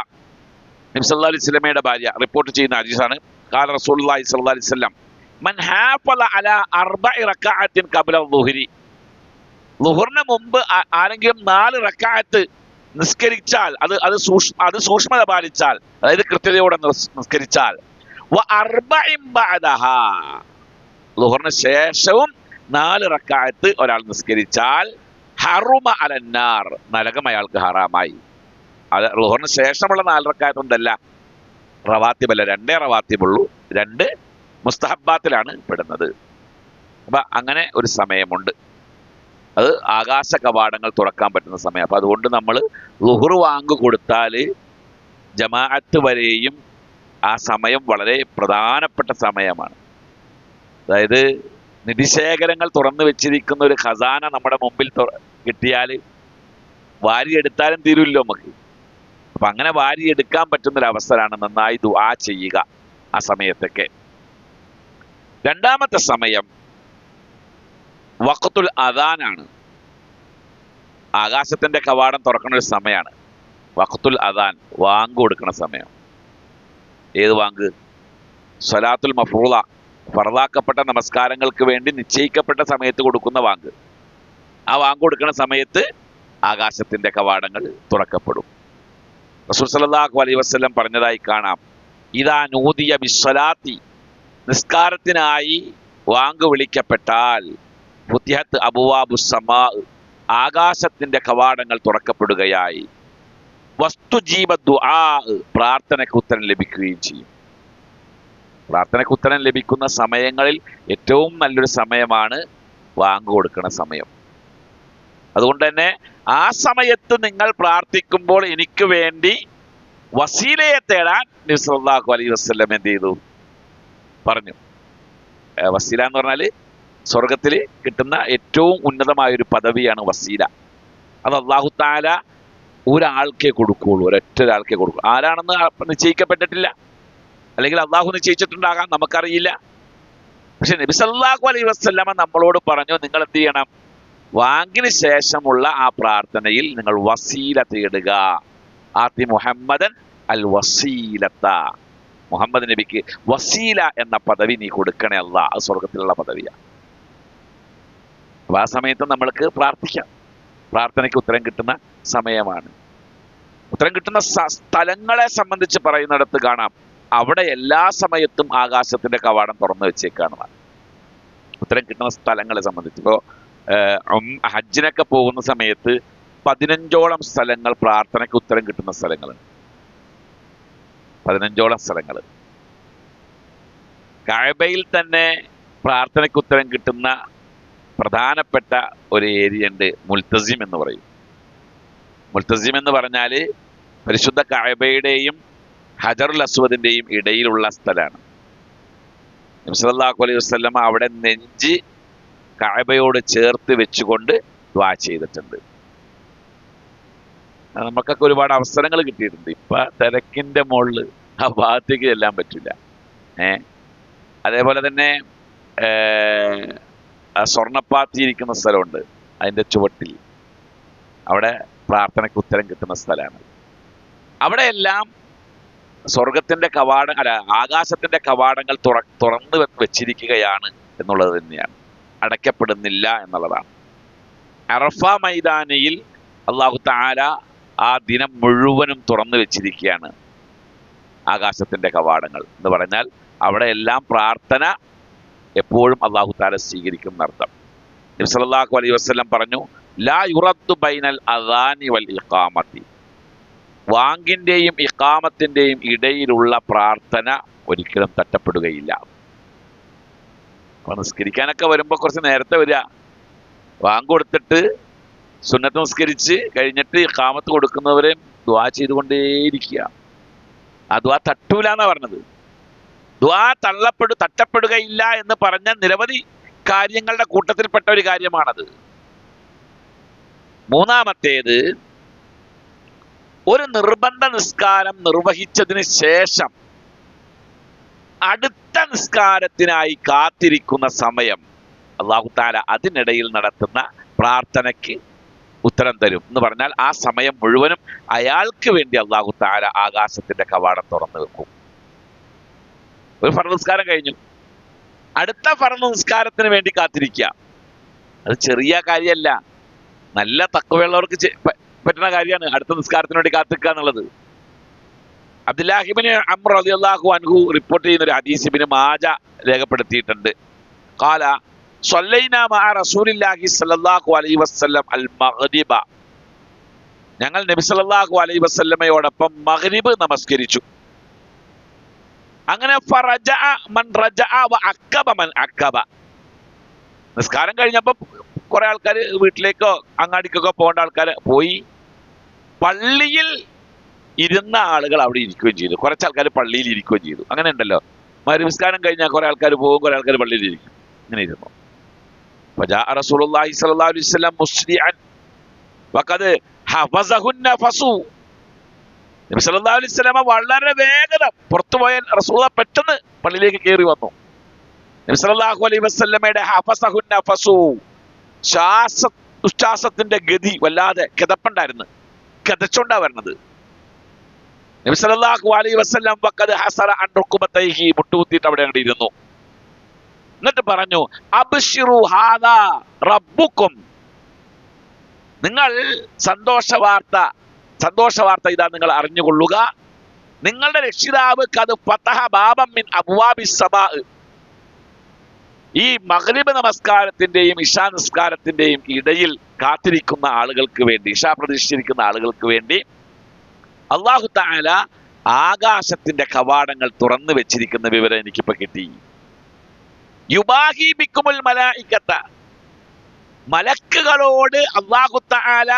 നബി സല്ലല്ലാഹു അലൈഹി വസല്ലമയുടെ ഭാര്യ, റിപ്പോർട്ട് ചെയ്യുന്ന ഹദീസാണ്. ഖാല റസൂലുള്ളാഹി സ്വല്ലല്ലാഹു അലൈഹി വസല്ലം മൻ ഹാഫള അലാ അർബഇ റകഅത്തിൻ ഖബ്ല ദുഹരി, ളുഹറിന് മുമ്പ് ആരെങ്കിലും 4 റക്അത്ത് നിസ്കരിച്ചാൽ, അത് സൂക്ഷ്മത പാലിച്ചാൽ, അതായത് കൃത്യതയോടെ നിസ്കരിച്ചാൽ, വ അർബഇൻ ബഅദഹാ, ളുഹറിന് ശേഷവും 4 റക്അത്ത് ഒരാൾ നിസ്കരിച്ചാൽ, ഹറുമ അലന്നാർ, നരകം അയാൾക്ക് ഹറാമായി. അത് ളുഹറിന് ശേഷമുള്ള 4 റക്അത്ത് ഉണ്ടല്ല, റവാത്തിബല്ല, 2 റവാത്തിബുള്ളൂ, 2 മുസ്തഹബാത്തിലാണ് പെടുന്നത്. അപ്പൊ അങ്ങനെ ഒരു സമയമുണ്ട്, അത് ആകാശ കവാടങ്ങൾ തുറക്കാൻ പറ്റുന്ന സമയം. അപ്പൊ അതുകൊണ്ട് നമ്മൾ ളുഹർ വാങ്ക് കൊടുത്താൽ ജമാഅത്ത് വരെയും ആ സമയം വളരെ പ്രധാനപ്പെട്ട സമയമാണ്. അതായത് നിധിശേഖരങ്ങൾ തുറന്നു വെച്ചിരിക്കുന്ന ഒരു ഖസാന നമ്മുടെ മുമ്പിൽ കിട്ടിയാൽ വാരിയെടുത്താലും തീരുമല്ലോ നമുക്ക്. അപ്പൊ അങ്ങനെ വാരിയെടുക്കാൻ പറ്റുന്നൊരു അവസരമാണ്. നന്നായി ദുആ ചെയ്യുക ആ സമയത്തൊക്കെ. രണ്ടാമത്തെ സമയം വഖ്തുൽ അദാനാണ്. ആകാശത്തിന്റെ കവാടം തുറക്കുന്ന ഒരു സമയമാണ് വഖ്തുൽ അദാൻ, വാങ്ക് കൊടുക്കുന്ന സമയം. ഏത് വാങ്ക്? സ്വലാത്തുൽ മഫ്റൂള, ഫർളാക്കപ്പെട്ട നമസ്കാരങ്ങൾക്ക് വേണ്ടി നിശ്ചയിക്കപ്പെട്ട സമയത്ത് കൊടുക്കുന്ന വാങ്ക്. ആ വാങ്ക് കൊടുക്കുന്ന സമയത്ത് ആകാശത്തിന്റെ കവാടങ്ങൾ തുറക്കപ്പെടും. റസൂൽ സല്ലല്ലാഹു അലൈഹി വസല്ലം പറഞ്ഞതായി കാണാം, ഇദാ നൂദിയ ബിസ്സലാത്തി, നിസ്കാരത്തിനായി വാങ്ക് വിളിക്കപ്പെട്ടാൽ, ഫുത്തിഹത്ത് അബ്വാബുസ് സമാ, ആകാശത്തിന്റെ കവാടങ്ങൾ തുറക്കപ്പെടുകയായി, വസ്തുജീബ ദുആ, പ്രാർത്ഥനയ്ക്ക് ഉത്തരം ലഭിക്കുകയും ചെയ്യും. പ്രാർത്ഥനയ്ക്ക് ഉത്തരം ലഭിക്കുന്ന സമയങ്ങളിൽ ഏറ്റവും നല്ലൊരു സമയമാണ് വാങ്ക് കൊടുക്കുന്ന സമയം. അതുകൊണ്ട് തന്നെ ആ സമയത്ത് നിങ്ങൾ പ്രാർത്ഥിക്കുമ്പോൾ എനിക്ക് വേണ്ടി വസീലയെ തേടാൻ നബി സല്ലല്ലാഹു അലൈഹി വസല്ലം എന്ത് ചെയ്തു? പറഞ്ഞു. വസീല എന്ന് പറഞ്ഞാൽ സ്വർഗത്തിൽ കിട്ടുന്ന ഏറ്റവും ഉന്നതമായൊരു പദവിയാണ് വസീല. അത് അല്ലാഹു തആല ഒരാൾക്കേ കൊടുക്കുകയുള്ളൂ, ഒരൊറ്റ ഒരാൾക്കേ കൊടുക്കൂ. ആരാണെന്ന് നിശ്ചയിക്കപ്പെട്ടിട്ടില്ല, അല്ലെങ്കിൽ അള്ളാഹു നിശ്ചയിച്ചിട്ടുണ്ടാകാം, നമുക്കറിയില്ല. പക്ഷെ നബി സല്ലല്ലാഹു അലൈഹി വസല്ലമ നമ്മളോട് പറഞ്ഞു, നിങ്ങൾ എന്ത് ചെയ്യണം? വാങ്കിന് ശേഷമുള്ള ആ പ്രാർത്ഥനയിൽ നിങ്ങൾ വസീല തേടുക. ആതി മുഹമ്മദൻ അൽ വസീലത്ത, മുഹമ്മദ് നബിക്ക് വസീല എന്ന പദവി നീ കൊടുക്കണേ അല്ലാ, അത് സ്വർഗത്തിലുള്ള പദവിയാണ്. അപ്പൊ ആ സമയത്ത് നമ്മൾക്ക് പ്രാർത്ഥിക്കാം. പ്രാർത്ഥനയ്ക്ക് ഉത്തരം കിട്ടുന്ന സമയമാണ്. ഉത്തരം കിട്ടുന്ന സ്ഥലങ്ങളെ സംബന്ധിച്ച് പറയുന്നിടത്ത് കാണാം, അവിടെ എല്ലാ സമയത്തും ആകാശത്തിന്റെ കവാടം തുറന്നു വെച്ചേക്കാണ്. ഉത്തരം കിട്ടുന്ന സ്ഥലങ്ങളെ സംബന്ധിച്ച് ഇപ്പോ ഹജ്ജിനൊക്കെ പോകുന്ന സമയത്ത് 15ഓളം സ്ഥലങ്ങൾ പ്രാർത്ഥനയ്ക്ക് ഉത്തരം കിട്ടുന്ന സ്ഥലങ്ങളുണ്ട്. 15ഓളം സ്ഥലങ്ങൾ. കഅബയിൽ തന്നെ പ്രാർത്ഥനയ്ക്ക് ഉത്തരം കിട്ടുന്ന പ്രധാനപ്പെട്ട ഒരു ഏരിയ ഉണ്ട്, മുൽത്തസിം എന്ന് പറയും. മുൽത്തസിം എന്ന് പറഞ്ഞാൽ പരിശുദ്ധ കഅബയുടെയും ഹജറുൽ അസ്വദിന്റെയും ഇടയിലുള്ള സ്ഥലമാണ്. നബി സല്ലല്ലാഹു അലൈഹി വസല്ലം അവിടെ നെഞ്ച് കഅബയോട് ചേർത്ത് വെച്ചുകൊണ്ട് ദുആ ചെയ്തിട്ടുണ്ട്. നമുക്കൊക്കെ ഒരുപാട് അവസരങ്ങൾ കിട്ടിയിട്ടുണ്ട്. ഇപ്പൊ തിരക്കിന്റെ മുകളിൽ ആ ഭാഗത്തേക്ക് ചെല്ലാൻ പറ്റില്ല. അതേപോലെ തന്നെ സ്വർണ്ണപ്പാത്തിയിരിക്കുന്ന സ്ഥലമുണ്ട്, അതിന്റെ ചുവട്ടിൽ, അവിടെ പ്രാർത്ഥനയ്ക്ക് ഉത്തരം കിട്ടുന്ന സ്ഥലമാണ്. അവിടെയെല്ലാം സ്വർഗത്തിന്റെ കവാടം ആകാശത്തിന്റെ കവാടങ്ങൾ തുറന്നു വെച്ചിരിക്കുകയാണ് എന്നുള്ളത് തന്നെയാണ്, അടയ്ക്കപ്പെടുന്നില്ല എന്നുള്ളതാണ്. അറഫ മൈതാനിയിൽ അല്ലാഹു തആല ആ ദിനം മുഴുവനും തുറന്നു വെച്ചിരിക്കുകയാണ് ആകാശത്തിന്റെ കവാടങ്ങൾ എന്ന് പറഞ്ഞാൽ അവിടെ എല്ലാം പ്രാർത്ഥന എപ്പോഴും അല്ലാഹു തആല സ്വീകരിക്കും എന്നർത്ഥം. നബി സല്ലല്ലാഹു അലൈഹി വസല്ലം പറഞ്ഞു, ലാ യുറദ്ദു ബൈനൽ അദാനി വൽ ഇഖാമത്തി, വാങ്കിന്റെയും ഇഖാമത്തിന്റെയും ഇടയിലുള്ള പ്രാർത്ഥന ഒരിക്കലും തട്ടപ്പെടുകയില്ല. അപ്പൊ നിസ്കരിക്കാനൊക്കെ വരുമ്പോ കുറച്ച് നേരത്തെ വരിക, വാങ്ക് കൊടുത്തിട്ട് സുന്നത്ത് നിസ്കരിച്ച് കഴിഞ്ഞിട്ട് ഇഖാമത്ത് കൊടുക്കുന്നവരെ ദുആ ചെയ്തുകൊണ്ടേയിരിക്കുക. ആ ദുആ തട്ടൂല എന്നാ പറഞ്ഞത്. ദുആ തട്ടപ്പെടുകയില്ല എന്ന് പറഞ്ഞ നിരവധി കാര്യങ്ങളുടെ കൂട്ടത്തിൽപ്പെട്ട ഒരു കാര്യമാണത്. മൂന്നാമത്തേത്, ഒരു നിർബന്ധ നിസ്കാരം നിർവഹിച്ചതിന് ശേഷം അടുത്ത നിസ്കാരത്തിനായി കാത്തിരിക്കുന്ന സമയം അല്ലാഹു തആല അതിനിടയിൽ നടത്തുന്ന പ്രാർത്ഥനയ്ക്ക് ഉത്തരം തരും എന്ന് പറഞ്ഞാൽ ആ സമയം മുഴുവനും അയാൾക്ക് വേണ്ടി അല്ലാഹു തആല ആകാശത്തിന്റെ കവാടം തുറന്നു വെക്കും. ഒരു ഫർദ് നിസ്കാരം കഴിഞ്ഞു, അടുത്ത ഫർദ് നിസ്കാരത്തിന് വേണ്ടി കാത്തിരിക്കുക. അത് ചെറിയ കാര്യമല്ല, നല്ല തഖ്വയുള്ളവർക്ക് പറ്റുന്ന കാര്യമാണ് അടുത്ത നിസ്കാരത്തിന് വേണ്ടി കാത്തിരിക്കുക എന്നുള്ളത്. അബ്ദുല്ലാഹി ഇബ്നു അംർ റളിയല്ലാഹു അൻഹു റിപ്പോർട്ട് ചെയ്യുന്ന ഒരു ഹദീസ് ഇബ്നു മാജ രേഖപ്പെടുത്തിയിട്ടുണ്ട്. ഖാല സ്വല്ലൈനാ മഅ റസൂലില്ലാഹി സ്വല്ലല്ലാഹു അലൈഹി വസല്ലം അൽ മഗ്രിബ. ഞങ്ങൾ നബി സല്ലല്ലാഹു അലൈഹി വസല്ലമയോടൊപ്പം മഗ്രിബ് നമസ്കരിച്ചു. അങ്ങനെ ഫറജഅ മൻ റജഅ വ അക്കബ മൻ അക്കബ. നിസ്കാരം കഴിഞ്ഞപ്പോൾ കുറെ ആൾക്കാർ വീട്ടിലേക്കോ അങ്ങാടിക്കൊക്കെ പോകേണ്ട ആൾക്കാർ പോയി. പള്ളിയിൽ ഇരുന്ന ആളുകൾ അവിടെ ഇരിക്കുകയും ചെയ്തു. കുറച്ച് ആൾക്കാർ പള്ളിയിൽ ഇരിക്കുകയും ചെയ്തു. അങ്ങനെ ഉണ്ടല്ലോ, മഗ്രിബ് നിസ്കാരം കഴിഞ്ഞാൽ കുറെ ആൾക്കാർ പോകും, കുറെ ആൾക്കാർ പള്ളിയിൽ ഇരിക്കും. ഇങ്ങനെ ഇരുന്നു. ഫജാഅ റസൂലുള്ളാഹി സ്വല്ലല്ലാഹു അലൈഹി വസല്ലം മുസ്രിഅൻ വഖദ് ഹഫസഹു നഫസു. നബി സല്ലല്ലാഹു അലൈഹി വസല്ലം വളരെ വേഗത പുറത്തുപോയ റസൂൽ പെട്ടെന്ന് പള്ളിയിലേക്ക് കയറി വന്നു. നബി സല്ലല്ലാഹു അലൈഹി വസല്ലമയുടെ ഹഫസഹു നഫസു, ഉച്ഛ്വാസത്തിന്റെ ഗതി വല്ലാതെ കിതപ്പുണ്ടായിരുന്നു, കിതച്ചോണ്ടാ വരുന്നത്. നബി സല്ലല്ലാഹു അലൈഹി വസല്ലം വഖദ് ഹസറ അൻ റുക്ബതൈഹി, മുട്ടുകുത്തിയിട്ട് അവിടെ അങ്ങോട്ട് ഇരുന്നു. എന്നിട്ട് പറഞ്ഞു, അബ്ശിറു ഹാദാ റബ്ബുക്കും, നിങ്ങൾ സന്തോഷ വാർത്ത ഇതാ നിങ്ങൾ അറിഞ്ഞുകൊള്ളുക, നിങ്ങളുടെ രക്ഷിതാവ് ഖദ് ഫതഹ ബാബം മിൻ അബ്വാബിസ് സമാ. ഈ മഗ്രിബ് നമസ്കാരത്തിന്റെയും ഇശാ നിസ്കാരത്തിന്റെയും ഇടയിൽ കാത്തിരിക്കുന്ന ആളുകൾക്ക് വേണ്ടി, ഇശാ പ്രതീക്ഷിച്ചിരിക്കുന്ന ആളുകൾക്ക് വേണ്ടി അല്ലാഹു തആല ആകാശത്തിന്റെ കവാടങ്ങൾ തുറന്നു വെച്ചിരിക്കുന്ന വിവരം എനിക്കിപ്പോ കിട്ടി. യുബാഹി ബിക്കുമുൽ മലായികത, മലക്കുകളോട് അല്ലാഹു തആല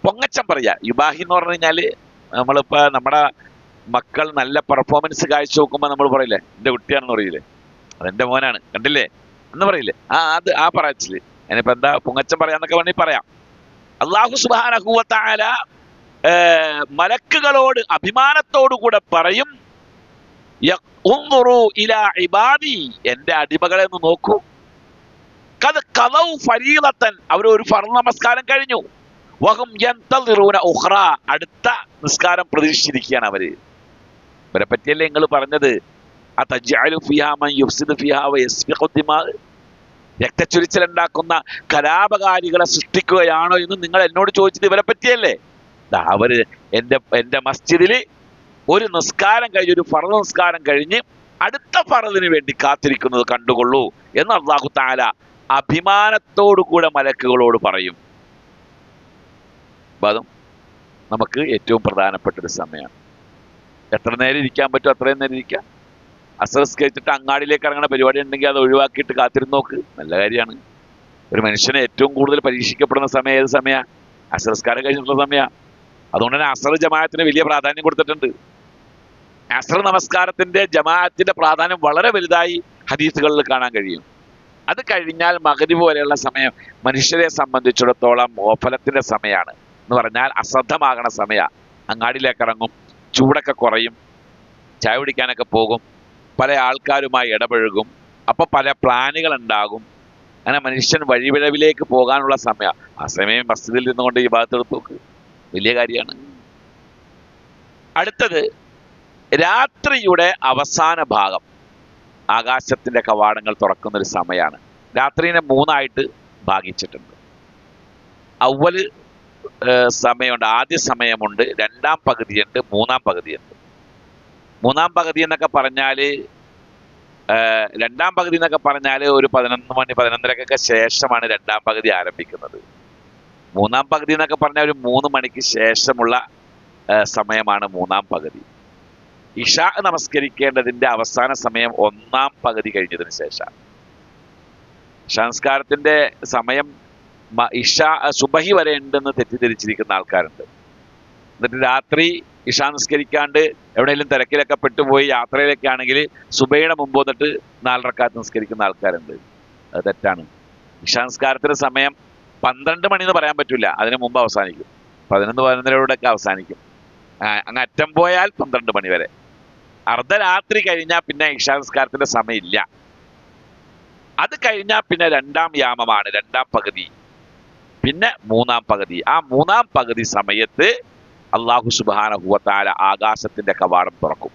പൊങ്ങച്ചം പറയാ. യുബാഹി എന്ന് പറഞ്ഞു കഴിഞ്ഞാല് നമ്മളിപ്പോ നമ്മുടെ മക്കൾ നല്ല പെർഫോമൻസ് കാഴ്ച നോക്കുമ്പോ നമ്മൾ പറയില്ലേ, എന്റെ കുട്ടിയാണെന്ന് പറയില്ലേ, അതെന്റെ മോനാണ് കണ്ടില്ലേ എന്ന് പറയില്ലേ, അത് ആ പറച്ചില്. അതിനിപ്പോ എന്താ പൊങ്ങച്ചം പറയാന്നൊക്കെ വേണമെങ്കിൽ പറയാം. അല്ലാഹു സുബ്ഹാനഹു വ തആല മലക്കുകളോട് അഭിമാനത്തോടുകൂടെ പറയും, ഉൻദുറു ഇലാ ഇബാദി, എന്റെ അടിമകളെ ഒന്ന് നോക്കൂ, ഖദ് ഖദൗ ഫരീളതൻ, അവർ ഒരു ഫർദ് നമസ്കാരം കഴിഞ്ഞു, വഹും യന്തളിറൂന ഉഖ്റ, അടുത്ത നിസ്കാരം പ്രതീക്ഷിച്ചിരിക്കുകയാണ് അവര്. ഇവരെ പറ്റിയല്ലേ നിങ്ങൾ പറഞ്ഞത്, അതജ്അലു ഫിഹാ മൻ യുഫ്സിദു ഫിഹാ വയസ്ഫിഖു ദിമാ, രക്തച്ചൊരിച്ചിൽ ഉണ്ടാക്കുന്ന കലാപകാരികളെ സൃഷ്ടിക്കുകയാണോ എന്ന് നിങ്ങൾ എന്നോട് ചോദിച്ചത് ഇവരെ പറ്റിയല്ലേ. അവര് എന്റെ മസ്ജിദിൽ ഒരു നിസ്കാരം കഴിഞ്ഞ്, ഒരു ഫർദ് നിസ്കാരം കഴിഞ്ഞ് അടുത്ത ഫർദിന് വേണ്ടി കാത്തിരിക്കുന്നത് കണ്ടുകൊള്ളൂ എന്ന് അല്ലാഹു തആല അഭിമാനത്തോടു കൂടെ മലക്കുകളോട് പറയും. അതും നമുക്ക് ഏറ്റവും പ്രധാനപ്പെട്ട ഒരു സമയമാണ്. എത്ര നേരം ഇരിക്കാൻ പറ്റും അത്രയും നേരം ഇരിക്കാം. അസർ നിസ്കരിച്ചിട്ട് അങ്ങാടിയിലേക്ക് ഇറങ്ങുന്ന പരിപാടി ഉണ്ടെങ്കിൽ അത് ഒഴിവാക്കിയിട്ട് കാത്തിരുന്ന് നോക്ക്, നല്ല കാര്യമാണ്. ഒരു മനുഷ്യനെ ഏറ്റവും കൂടുതൽ പരീക്ഷിക്കപ്പെടുന്ന സമയം ഏത് സമയമാണ്? അസർ നിസ്കാരം കഴിഞ്ഞിട്ടുള്ള സമയമാണ്. അതുകൊണ്ട് തന്നെ അസർ ജമാഅത്തിന് വലിയ പ്രാധാന്യം കൊടുത്തിട്ടുണ്ട്. അസർ നമസ്കാരത്തിന്റെ ജമാഅത്തിന്റെ പ്രാധാന്യം വളരെ വലുതായി ഹദീസുകളിൽ കാണാൻ കഴിയും. അത് കഴിഞ്ഞാൽ മഗ്രിബ് വരെയുള്ള സമയം മനുഷ്യരെ സംബന്ധിച്ചിടത്തോളം ഓഫലത്തിന്റെ സമയമാണ്. എന്ന് പറഞ്ഞാൽ അശ്രദ്ധമാകണ സമയമാണ്. അങ്ങാടിയിലേക്ക് ഇറങ്ങും, ചൂടൊക്കെ കുറയും, ചായ കുടിക്കാനൊക്കെ പോകും, പല ആൾക്കാരുമായി ഇടപഴകും, അപ്പൊ പല പ്ലാനുകൾ ഉണ്ടാകും. അങ്ങനെ മനുഷ്യൻ വഴിവിഴവിലേക്ക് പോകാനുള്ള സമയം. ആ സമയം മസ്ജിദിൽ നിന്നുകൊണ്ട് ഈ ഭാഗത്തെടുത്ത് നോക്ക്, വലിയ കാര്യമാണ്. അടുത്തത് രാത്രിയുടെ അവസാന ഭാഗം, ആകാശത്തിന്റെ കവാടങ്ങൾ തുറക്കുന്ന ഒരു സമയമാണ്. രാത്രിനെ മൂന്നായിട്ട് ഭാഗിച്ചിട്ടുണ്ട്. അവല് സമയമുണ്ട്, ആദ്യ സമയമുണ്ട്, രണ്ടാം പകുതിയുണ്ട്, മൂന്നാം പകുതിയുണ്ട്. മൂന്നാം പകുതി എന്നൊക്കെ പറഞ്ഞാല്, രണ്ടാം പകുതി എന്നൊക്കെ പറഞ്ഞാൽ ഒരു 11 മണി 11:30 ശേഷമാണ് രണ്ടാം പകുതി ആരംഭിക്കുന്നത്. മൂന്നാം പകുതി എന്നൊക്കെ പറഞ്ഞാൽ ഒരു 3 മണിക്ക് ശേഷമുള്ള സമയമാണ് മൂന്നാം പകുതി. ഇഷാ നമസ്കരിക്കേണ്ടതിന്റെ അവസാന സമയം ഒന്നാം പകുതി കഴിഞ്ഞതിന് ശേഷം. ഇഷാ നമസ്കാരത്തിന്റെ സമയം സുബഹി വരെ ഉണ്ടെന്ന് തെറ്റിദ്ധരിച്ചിരിക്കുന്ന ആൾക്കാരുണ്ട്. എന്നിട്ട് രാത്രി ഇഷാ നിസ്കരിക്കാണ്ട് എവിടെയെങ്കിലും തിരക്കിലൊക്കെ പെട്ടുപോയി യാത്രയിലൊക്കെ ആണെങ്കിൽ സുബഹിയുടെ മുമ്പ് വന്നിട്ട് 4 റക്അത്ത് നിസ്കരിക്കുന്ന ആൾക്കാരുണ്ട്. അത് തെറ്റാണ്. ഇഷാ നിസ്കാരത്തിന്റെ സമയം 12 മണി എന്ന് പറയാൻ പറ്റില്ല, അതിന് മുമ്പ് അവസാനിക്കും. 11-11:30 അവസാനിക്കും. അങ്ങ് അറ്റം പോയാൽ 12 മണി വരെ. അർദ്ധരാത്രി കഴിഞ്ഞാൽ പിന്നെ ഇശാ നിസ്കാരത്തിന്റെ സമയമില്ല. അത് കഴിഞ്ഞാൽ പിന്നെ രണ്ടാം യാമമാണ്, രണ്ടാം പകുതി, പിന്നെ മൂന്നാം പകുതി. ആ മൂന്നാം പകുതി സമയത്ത് അല്ലാഹു സുബ്ഹാനഹു വ തആല ആകാശത്തിന്റെ കവാടം തുറക്കും.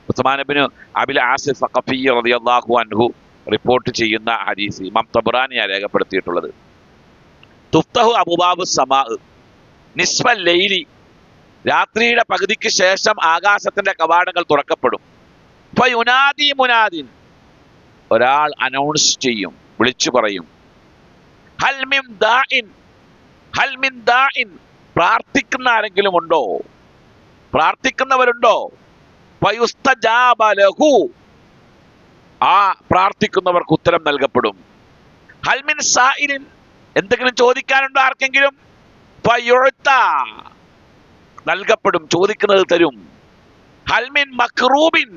ഉസ്മാൻ ഇബ്നു അബിൽ ആസിഫ് സഖഫി റളിയല്ലാഹു അൻഹു റിപ്പോർട്ട് ചെയ്യുന്ന ഹദീസ് ഇമാം തബ്റാനിയാണ് രേഖപ്പെടുത്തിയിട്ടുള്ളത്. തുഫ്തഹു അബ്വാബു സമാ, നിസ്ഫൽ ലൈലി, രാത്രിയുടെ പകുതിക്ക് ശേഷം ആകാശത്തിന്റെ കവാടങ്ങൾ തുറക്കപ്പെടും. ഫയുനാദി മുനാദിൻ, ഒരാൾ അനൗൺസ് ചെയ്യും, വിളിച്ചു പറയും, ഹൽ മിൻ ദാഇൻ, ഹൽ മിൻ ദാഇൻ, പ്രാർത്ഥിക്കുന്ന ആരെങ്കിലും ഉണ്ടോ, പ്രാർത്ഥിക്കുന്നവരുണ്ടോ? ഫയുസ്തജാബ ലഹു, ആ പ്രാർത്ഥിക്കുന്നവർക്ക് ഉത്തരം നൽകപ്പെടും. ഹൽ മിൻ സായിലിൻ, എന്തെങ്കിലും ചോദിക്കാനുണ്ടോ ആർക്കെങ്കിലും? ഫയുഅത, നൽകപ്പെടും, ചോദിക്കുന്നത് തരും. ഹൽ മിൻ മക്റൂബിൻ,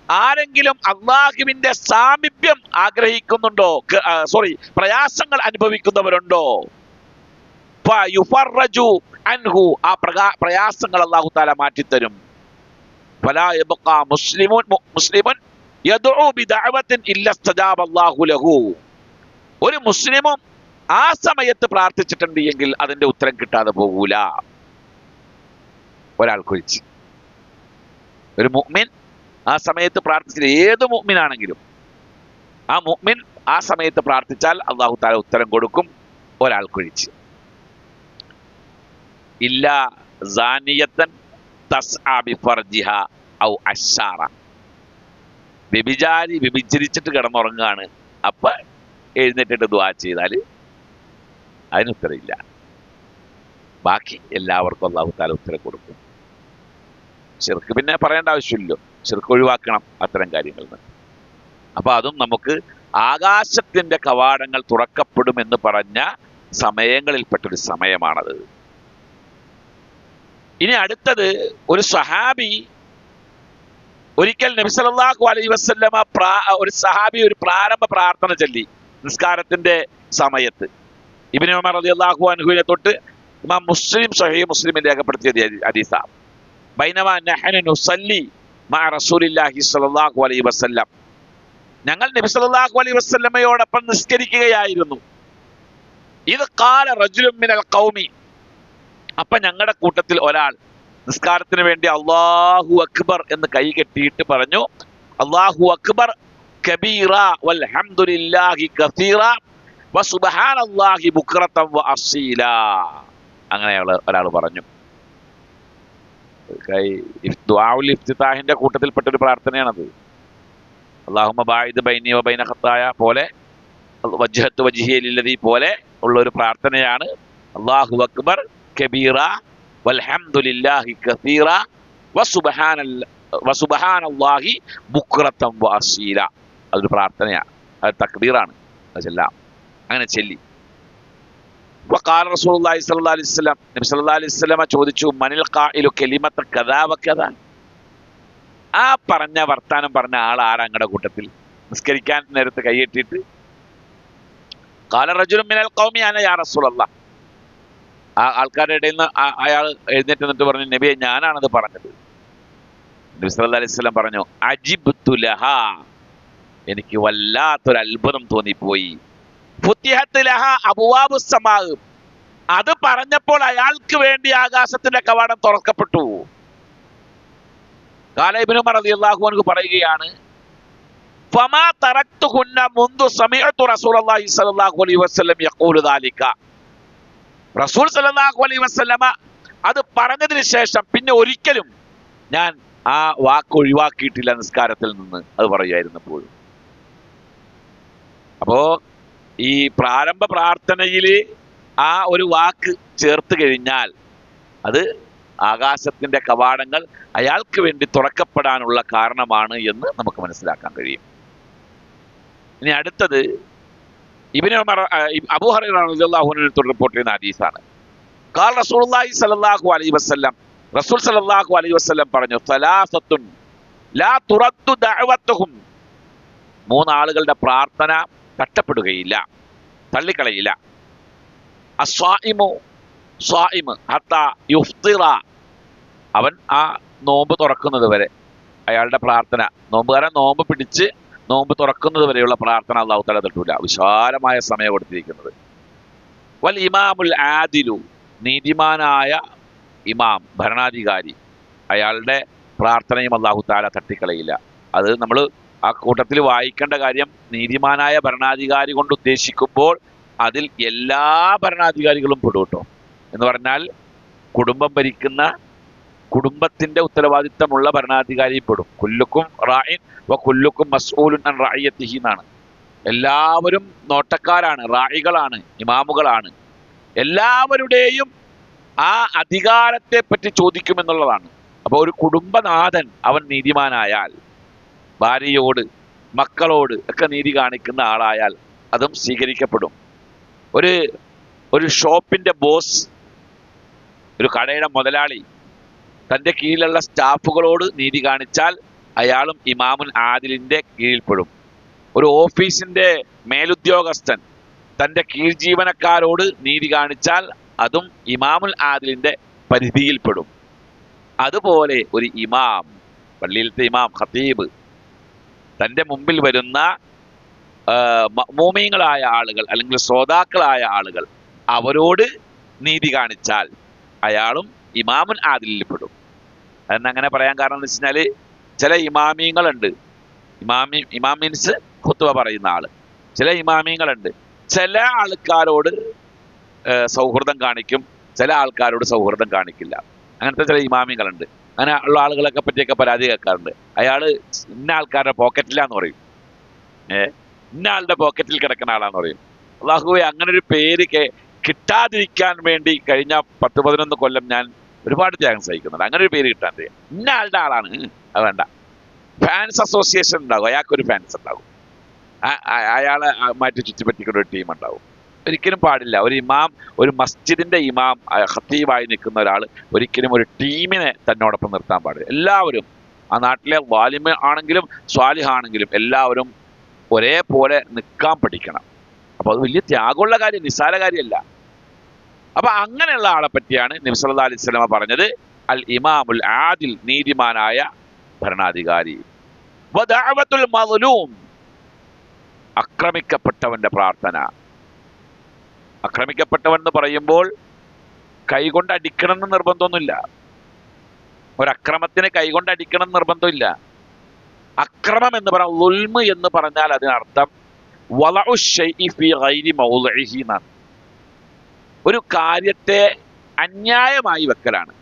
ആരെങ്കിലും അല്ലാഹുവിന്റെ സാമീപ്യം ആഗ്രഹിക്കുന്നുണ്ടോ, പ്രയാസങ്ങൾ അനുഭവിക്കുന്നവരുണ്ടോ? ഫയുഫറജു അൻഹു, ആ പ്രയാസങ്ങൾ അല്ലാഹു തആല മാറ്റിത്തരും. ഫലാ യബ്ഖാ മുസ്ലിമുൻ യദ്ഉ ബിദഅവത്തിൻ ഇല്ല ഇസ്തജാബ അല്ലാഹു ലഹു, ഒരു മുസ്ലിമും ആ സമയത്ത് പ്രാർത്ഥിച്ചിട്ടുണ്ട് എങ്കിൽ അതിന്റെ ഉത്തരം കിട്ടാതെ പോകൂല. ഒരാൾക്കൊഴിച്ച്, ഒരു മുഅ്മിൻ ആ സമയത്ത് പ്രാർത്ഥിച്ചില്ല, ഏത് മുഅ്മിനാണെങ്കിലും ആ മുഅ്മിൻ ആ സമയത്ത് പ്രാർത്ഥിച്ചാൽ അല്ലാഹു തആല ഉത്തരം കൊടുക്കും, ഒരാൾക്കൊഴിച്ച്. ഇല്ല സാനിയത്തൻ തസ്ആ ബിഫർജിഹ ഔ അശ്ശാറ, വ്യഭിചാരി വ്യഭിചരിച്ചിട്ട് കിടന്നുറങ്ങുകയാണ്, അപ്പൊ എഴുന്നേറ്റിട്ട് ദുആ ചെയ്താൽ അതിന് ഉത്തരമില്ല. ബാക്കി എല്ലാവർക്കും അല്ലാഹു തആല ഉത്തരം കൊടുക്കും. ശിർക്ക് പിന്നെ പറയേണ്ട ആവശ്യമില്ലല്ലോ, ശിർക്ക് ഒഴിവാക്കണം അത്തരം കാര്യങ്ങളിൽ നിന്ന്. അപ്പൊ അതും നമുക്ക് ആകാശത്തിന്റെ കവാടങ്ങൾ തുറക്കപ്പെടുമെന്ന് പറഞ്ഞ സമയങ്ങളിൽപ്പെട്ടൊരു സമയമാണത്. ഇനി അടുത്തത്, ഒരു സ്വഹാബി ഒരിക്കൽ നബി സല്ലല്ലാഹു അലൈഹി വസല്ലമ ഒരു സഹാബി ഒരു പ്രാരംഭ പ്രാർത്ഥന ചൊല്ലി നിസ്കാരത്തിന്റെ സമയത്ത്. ഇബ്നു ഉമർ റളിയല്ലാഹു അൻഹുവിനെ തൊട്ട് ഇമാം മുസ്ലിം സ്വഹീഹ് മുസ്ലിമിൽ രേഖപ്പെടുത്തിയ ഹദീസാണ്. ബൈനമാ നഹ്നു നുസല്ലി മഅ റസൂലില്ലാഹി സ്വല്ലല്ലാഹു അലൈഹി വസല്ലം, ഞങ്ങൾ നബി സല്ലല്ലാഹു അലൈഹി വസല്ലമയോടൊപ്പം നിസ്കരിക്കുകയായിരുന്നു. ഇത് ഖാല റജുലുൻ മിനൽ ഖൗമി, അപ്പൊ ഞങ്ങളുടെ കൂട്ടത്തിൽ ഒരാൾ നിസ്കാരത്തിന് വേണ്ടി അല്ലാഹു അക്ബർ എന്ന് കൈ കെട്ടിയിട്ട് പറഞ്ഞു, അല്ലാഹു അക്ബർ കബീറ വൽഹംദുലില്ലാഹി കസീറ വസുബ്ഹാനല്ലാഹി ബുക്റതൻ വഅസീല. അങ്ങനെ ഒരാൾ പറഞ്ഞു. ദുആഉൽ ഇഫ്തിതാഹിന്റെ കൂട്ടത്തിൽപ്പെട്ട ഒരു പ്രാർത്ഥനയാണത്. അല്ലാഹുമ്മ ബാഇദ് ബൈനി വബൈന ഖത്തായ പോലെ, വജ്ഹത്തു വജ്ഹിയ ലില്ലദീ പോലെ ഉള്ള ഒരു പ്രാർത്ഥനയാണ്. അല്ലാഹു അക്ബർ കബീറ വൽഹംദുലില്ലാഹി കസീറ വസുബ്ഹാനല്ലാഹി ബുക്റതൻ വഅസീല. അതൊരു പ്രാർത്ഥനയാണ്, അത് തക്ബീറാണ്, അത് ചെല്ലാം. അങ്ങനെ ചെല്ലി. വഖാല റസൂലുള്ളാഹി സ്വല്ലല്ലാഹു അലൈഹി വസല്ലം, നബി സല്ലല്ലാഹു അലൈഹി വസല്ലമ ചോദിച്ചു, മനിൽ ഖായിലു കലിമത കദാ വകദാ, ആ പറഞ്ഞ വർത്താനം പറഞ്ഞ ആൾ ആരാ അങ്ങടെ കൂട്ടത്തിൽ? നിസ്കരിക്കാൻ നേരത്ത് കൈയെട്ടിയിട്ട് ഖാല റജുലുൻ മിനൽ ഖൗമി അന യാ റസൂലല്ലാഹ്, ആ ആൾക്കാരുടെ ഇടയിൽ നിന്ന് അയാൾ എഴുന്നേറ്റ് നിന്നിട്ട് പറഞ്ഞു, നബിയെ ഞാനാണത് പറഞ്ഞത്. നബി സല്ലല്ലാഹു അലൈഹി വസല്ലം പറഞ്ഞു, അജിബ്തു ലഹാ, എനിക്ക് വല്ലാത്തൊരു അത്ഭുതം തോന്നിപ്പോയി. ഫുത്തിഹത്ത് ലഹാ അബ്വാബുസ് സമാ, അത് പറഞ്ഞപ്പോൾ അയാൾക്ക് വേണ്ടി ആകാശത്തിന്റെ കവാടം തുറക്കപ്പെട്ടു. ഖാല ഇബ്നു ഉമർ റളിയല്ലാഹു അൻഹു പറയുകയാണ്, ഫമാ തറക്തുഹുന്ന മുൻദു സമീഅതു റസൂലുള്ളാഹി സ്വല്ലല്ലാഹു അലൈഹി വസല്ലം യഖൂലു ദാലിക, റസൂൽ സല്ലല്ലാഹു അലൈഹി വസല്ലമ അത് പറഞ്ഞതിന് ശേഷം പിന്നെ ഒരിക്കലും ഞാൻ ആ വാക്ക് ഒഴിവാക്കിയിട്ടില്ല നിസ്കാരത്തിൽ നിന്ന്, അത് പറയുമായിരുന്നപ്പോഴും. അപ്പോ ഈ പ്രാരംഭ പ്രാർത്ഥനയിൽ ആ ഒരു വാക്ക് ചേർത്ത് കഴിഞ്ഞാൽ അത് ആകാശത്തിന്റെ കവാടങ്ങൾ അയാൾക്ക് വേണ്ടി തുറക്കപ്പെടാനുള്ള കാരണമാണ് എന്ന് നമുക്ക് മനസ്സിലാക്കാൻ കഴിയും. ഇനി അടുത്തത് ഇബ്നു ഉമർ അബൂ ഹുറൈറ റളിയല്ലാഹു അൻഹു റിപ്പോർട്ട് ചെയ്യുന്ന ഹദീസാണ്. ഖാല റസൂലുള്ളാഹി സ്വല്ലല്ലാഹു അലൈഹി വസല്ലം, റസൂൽ സ്വല്ലല്ലാഹു അലൈഹി വസല്ലം പറഞ്ഞു, സലാസത്തുൻ ലാ തുറദ്ദു ദഅവത്തുഹും, മൂന്നാളുകളുടെ പ്രാർത്ഥന തട്ടപ്പെടുകയില്ല, തള്ളിക്കളയില്ല. അസ്വായിമു, സ്വായിമ് ഹത്താ യുഫ്തിറ, അവൻ ആ നോമ്പ് തുറക്കുന്നത് വരെ, അയാളുടെ പ്രാർത്ഥന, നോമ്പുകാരൻ നോമ്പ് പിടിച്ച് നോമ്പ് തുറക്കുന്നത് വരെയുള്ള പ്രാർത്ഥന അള്ളാഹു തആല തട്ടൂല. വിശാലമായ സമയം കൊടുത്തിരിക്കുന്നത്. വൽ ഇമാമുൽ ആദിലു, നീതിമാനായ ഇമാം, ഭരണാധികാരി, അയാളുടെ പ്രാർത്ഥനയും അള്ളാഹു തആല തട്ടിക്കളയില്ല. അത് നമ്മൾ ആ കൂട്ടത്തിൽ വായിക്കേണ്ട കാര്യം, നീതിമാനായ ഭരണാധികാരി കൊണ്ട് ഉദ്ദേശിക്കുമ്പോൾ അതിൽ എല്ലാ ഭരണാധികാരികളും പെടും കേട്ടോ. എന്ന് പറഞ്ഞാൽ കുടുംബം ഭരിക്കുന്ന, കുടുംബത്തിന്റെ ഉത്തരവാദിത്തമുള്ള ഭരണാധികാരി പെടും. കുല്ലുക്കും റായിൻ വ കുല്ലുക്കും മസ്ഊലുൻ അൻ റഅയ്യതിഹി എന്നാണ്. എല്ലാവരും നോട്ടക്കാരാണ്, റായികളാണ്, ഇമാമുകളാണ്. എല്ലാവരുടെയും ആ അധികാരത്തെ പറ്റി ചോദിക്കുമെന്നുള്ളതാണ്. അപ്പോൾ ഒരു കുടുംബനാഥൻ അവൻ നീതിമാനായാൽ, ഭാര്യയോട് മക്കളോട് ഒക്കെ നീതി കാണിക്കുന്ന ആളായാൽ അതും സ്വീകരിക്കപ്പെടും. ഒരു ഷോപ്പിന്റെ ബോസ്, ഒരു കടയുടെ മുതലാളി തൻ്റെ കീഴിലുള്ള സ്റ്റാഫുകളോട് നീതി കാണിച്ചാൽ അയാളും ഇമാമുൽ ആദിലിന്റെ കീഴിൽപ്പെടും. ഒരു ഓഫീസിന്റെ മേലുദ്യോഗസ്ഥൻ തൻ്റെ കീഴ് ജീവനക്കാരോട് നീതി കാണിച്ചാൽ അതും ഇമാമുൽ ആദിലിന്റെ പരിധിയിൽപ്പെടും. അതുപോലെ ഒരു ഇമാം, പള്ളിയിലത്തെ ഇമാം, ഖതീബ്, തൻ്റെ മുമ്പിൽ വരുന്ന മഅ്മൂമീങ്ങളായ ആളുകൾ അല്ലെങ്കിൽ ശ്രോതാക്കളായ ആളുകൾ അവരോട് നീതി കാണിച്ചാൽ അയാളും ഇമാമുൽ ആദിലിൽപ്പെടും. അതെന്നങ്ങനെ പറയാൻ കാരണം എന്ന് വെച്ച് കഴിഞ്ഞാൽ ചില ഇമാമീങ്ങളുണ്ട്. ഇമാം മീൻസ് ഖുത്ബ പറയുന്ന ആള്. ചില ഇമാമീങ്ങളുണ്ട്, ചില ആൾക്കാരോട് സൗഹൃദം കാണിക്കും, ചില ആൾക്കാരോട് സൗഹൃദം കാണിക്കില്ല. അങ്ങനത്തെ ചില ഇമാമിങ്ങളുണ്ട്. അങ്ങനെ ഉള്ള ആളുകളൊക്കെ പറ്റിയൊക്കെ പരാതി കേൾക്കാറുണ്ട്. അയാള് ഇന്ന ആൾക്കാരുടെ പോക്കറ്റിലാന്ന് പറയും, ഇന്ന ആളുടെ പോക്കറ്റിൽ കിടക്കുന്ന ആളാന്ന് പറയും. അല്ലാഹുവേ, അങ്ങനെ ഒരു പേര് കിട്ടാതിരിക്കാൻ വേണ്ടി കഴിഞ്ഞ 10-11 കൊല്ലം ഞാൻ ഒരുപാട് ത്യാഗം സഹിക്കുന്നുണ്ട്. അങ്ങനെ ഒരു പേര് കിട്ടാൻ ഇന്ന ആളുടെ ആളാണ്, അത് വേണ്ട. ഫാൻസ് അസോസിയേഷൻ ഉണ്ടാകും, അയാൾക്കൊരു ഫാൻസ് ഉണ്ടാകും, അയാളെ മാറ്റി ചുറ്റിപ്പറ്റിക്കുന്ന ഒരു ടീം ഉണ്ടാവും. ഒരിക്കലും പാടില്ല. ഒരു ഇമാം, ഒരു മസ്ജിദിന്റെ ഇമാം, ഖതീബായി നിൽക്കുന്ന ഒരാൾ ഒരിക്കലും ഒരു ടീമിനെ തന്നോടൊപ്പം നിർത്താൻ പാടില്ല. എല്ലാവരും, ആ നാട്ടിലെ വാലിമ ആണെങ്കിലും സ്വാലിഹാണെങ്കിലും എല്ലാവരും ഒരേപോലെ നിൽക്കാൻ പഠിക്കണം. അപ്പൊ അത് വലിയ ത്യാഗമുള്ള കാര്യം, നിസ്സാര കാര്യമല്ല. അപ്പൊ അങ്ങനെയുള്ള ആളെ പറ്റിയാണ് നബി സല്ലല്ലാഹു അലൈഹി വസല്ലമ പറഞ്ഞത്, അൽ ഇമാമുൽ ആദിൽ, നീതിമാനായ ഭരണാധികാരി. വദഅവത്തുൽ മദ്ലൂം, ആക്രമിക്കപ്പെട്ടവന്റെ പ്രാർത്ഥന. ആക്രമിക്കപ്പെട്ടവൻ എന്ന് പറയുമ്പോൾ കൈകൊണ്ട് അടിക്കണം എന്ന് നിർബന്ധമൊന്നുമില്ല. ഒരക്രമത്തിന് കൈകൊണ്ട് അടിക്കണം എന്ന് നിർബന്ധമില്ല. അക്രമം എന്ന് പറഞ്ഞാൽ, ളുൽമ് എന്ന് പറഞ്ഞാൽ അതിനർത്ഥം വളഉ ശൈഇ ഫീ ഗൈരി മൗളിഇഹി എന്നാണ്. ഒരു കാര്യത്തെ അന്യായമായി വെക്കലാണ്.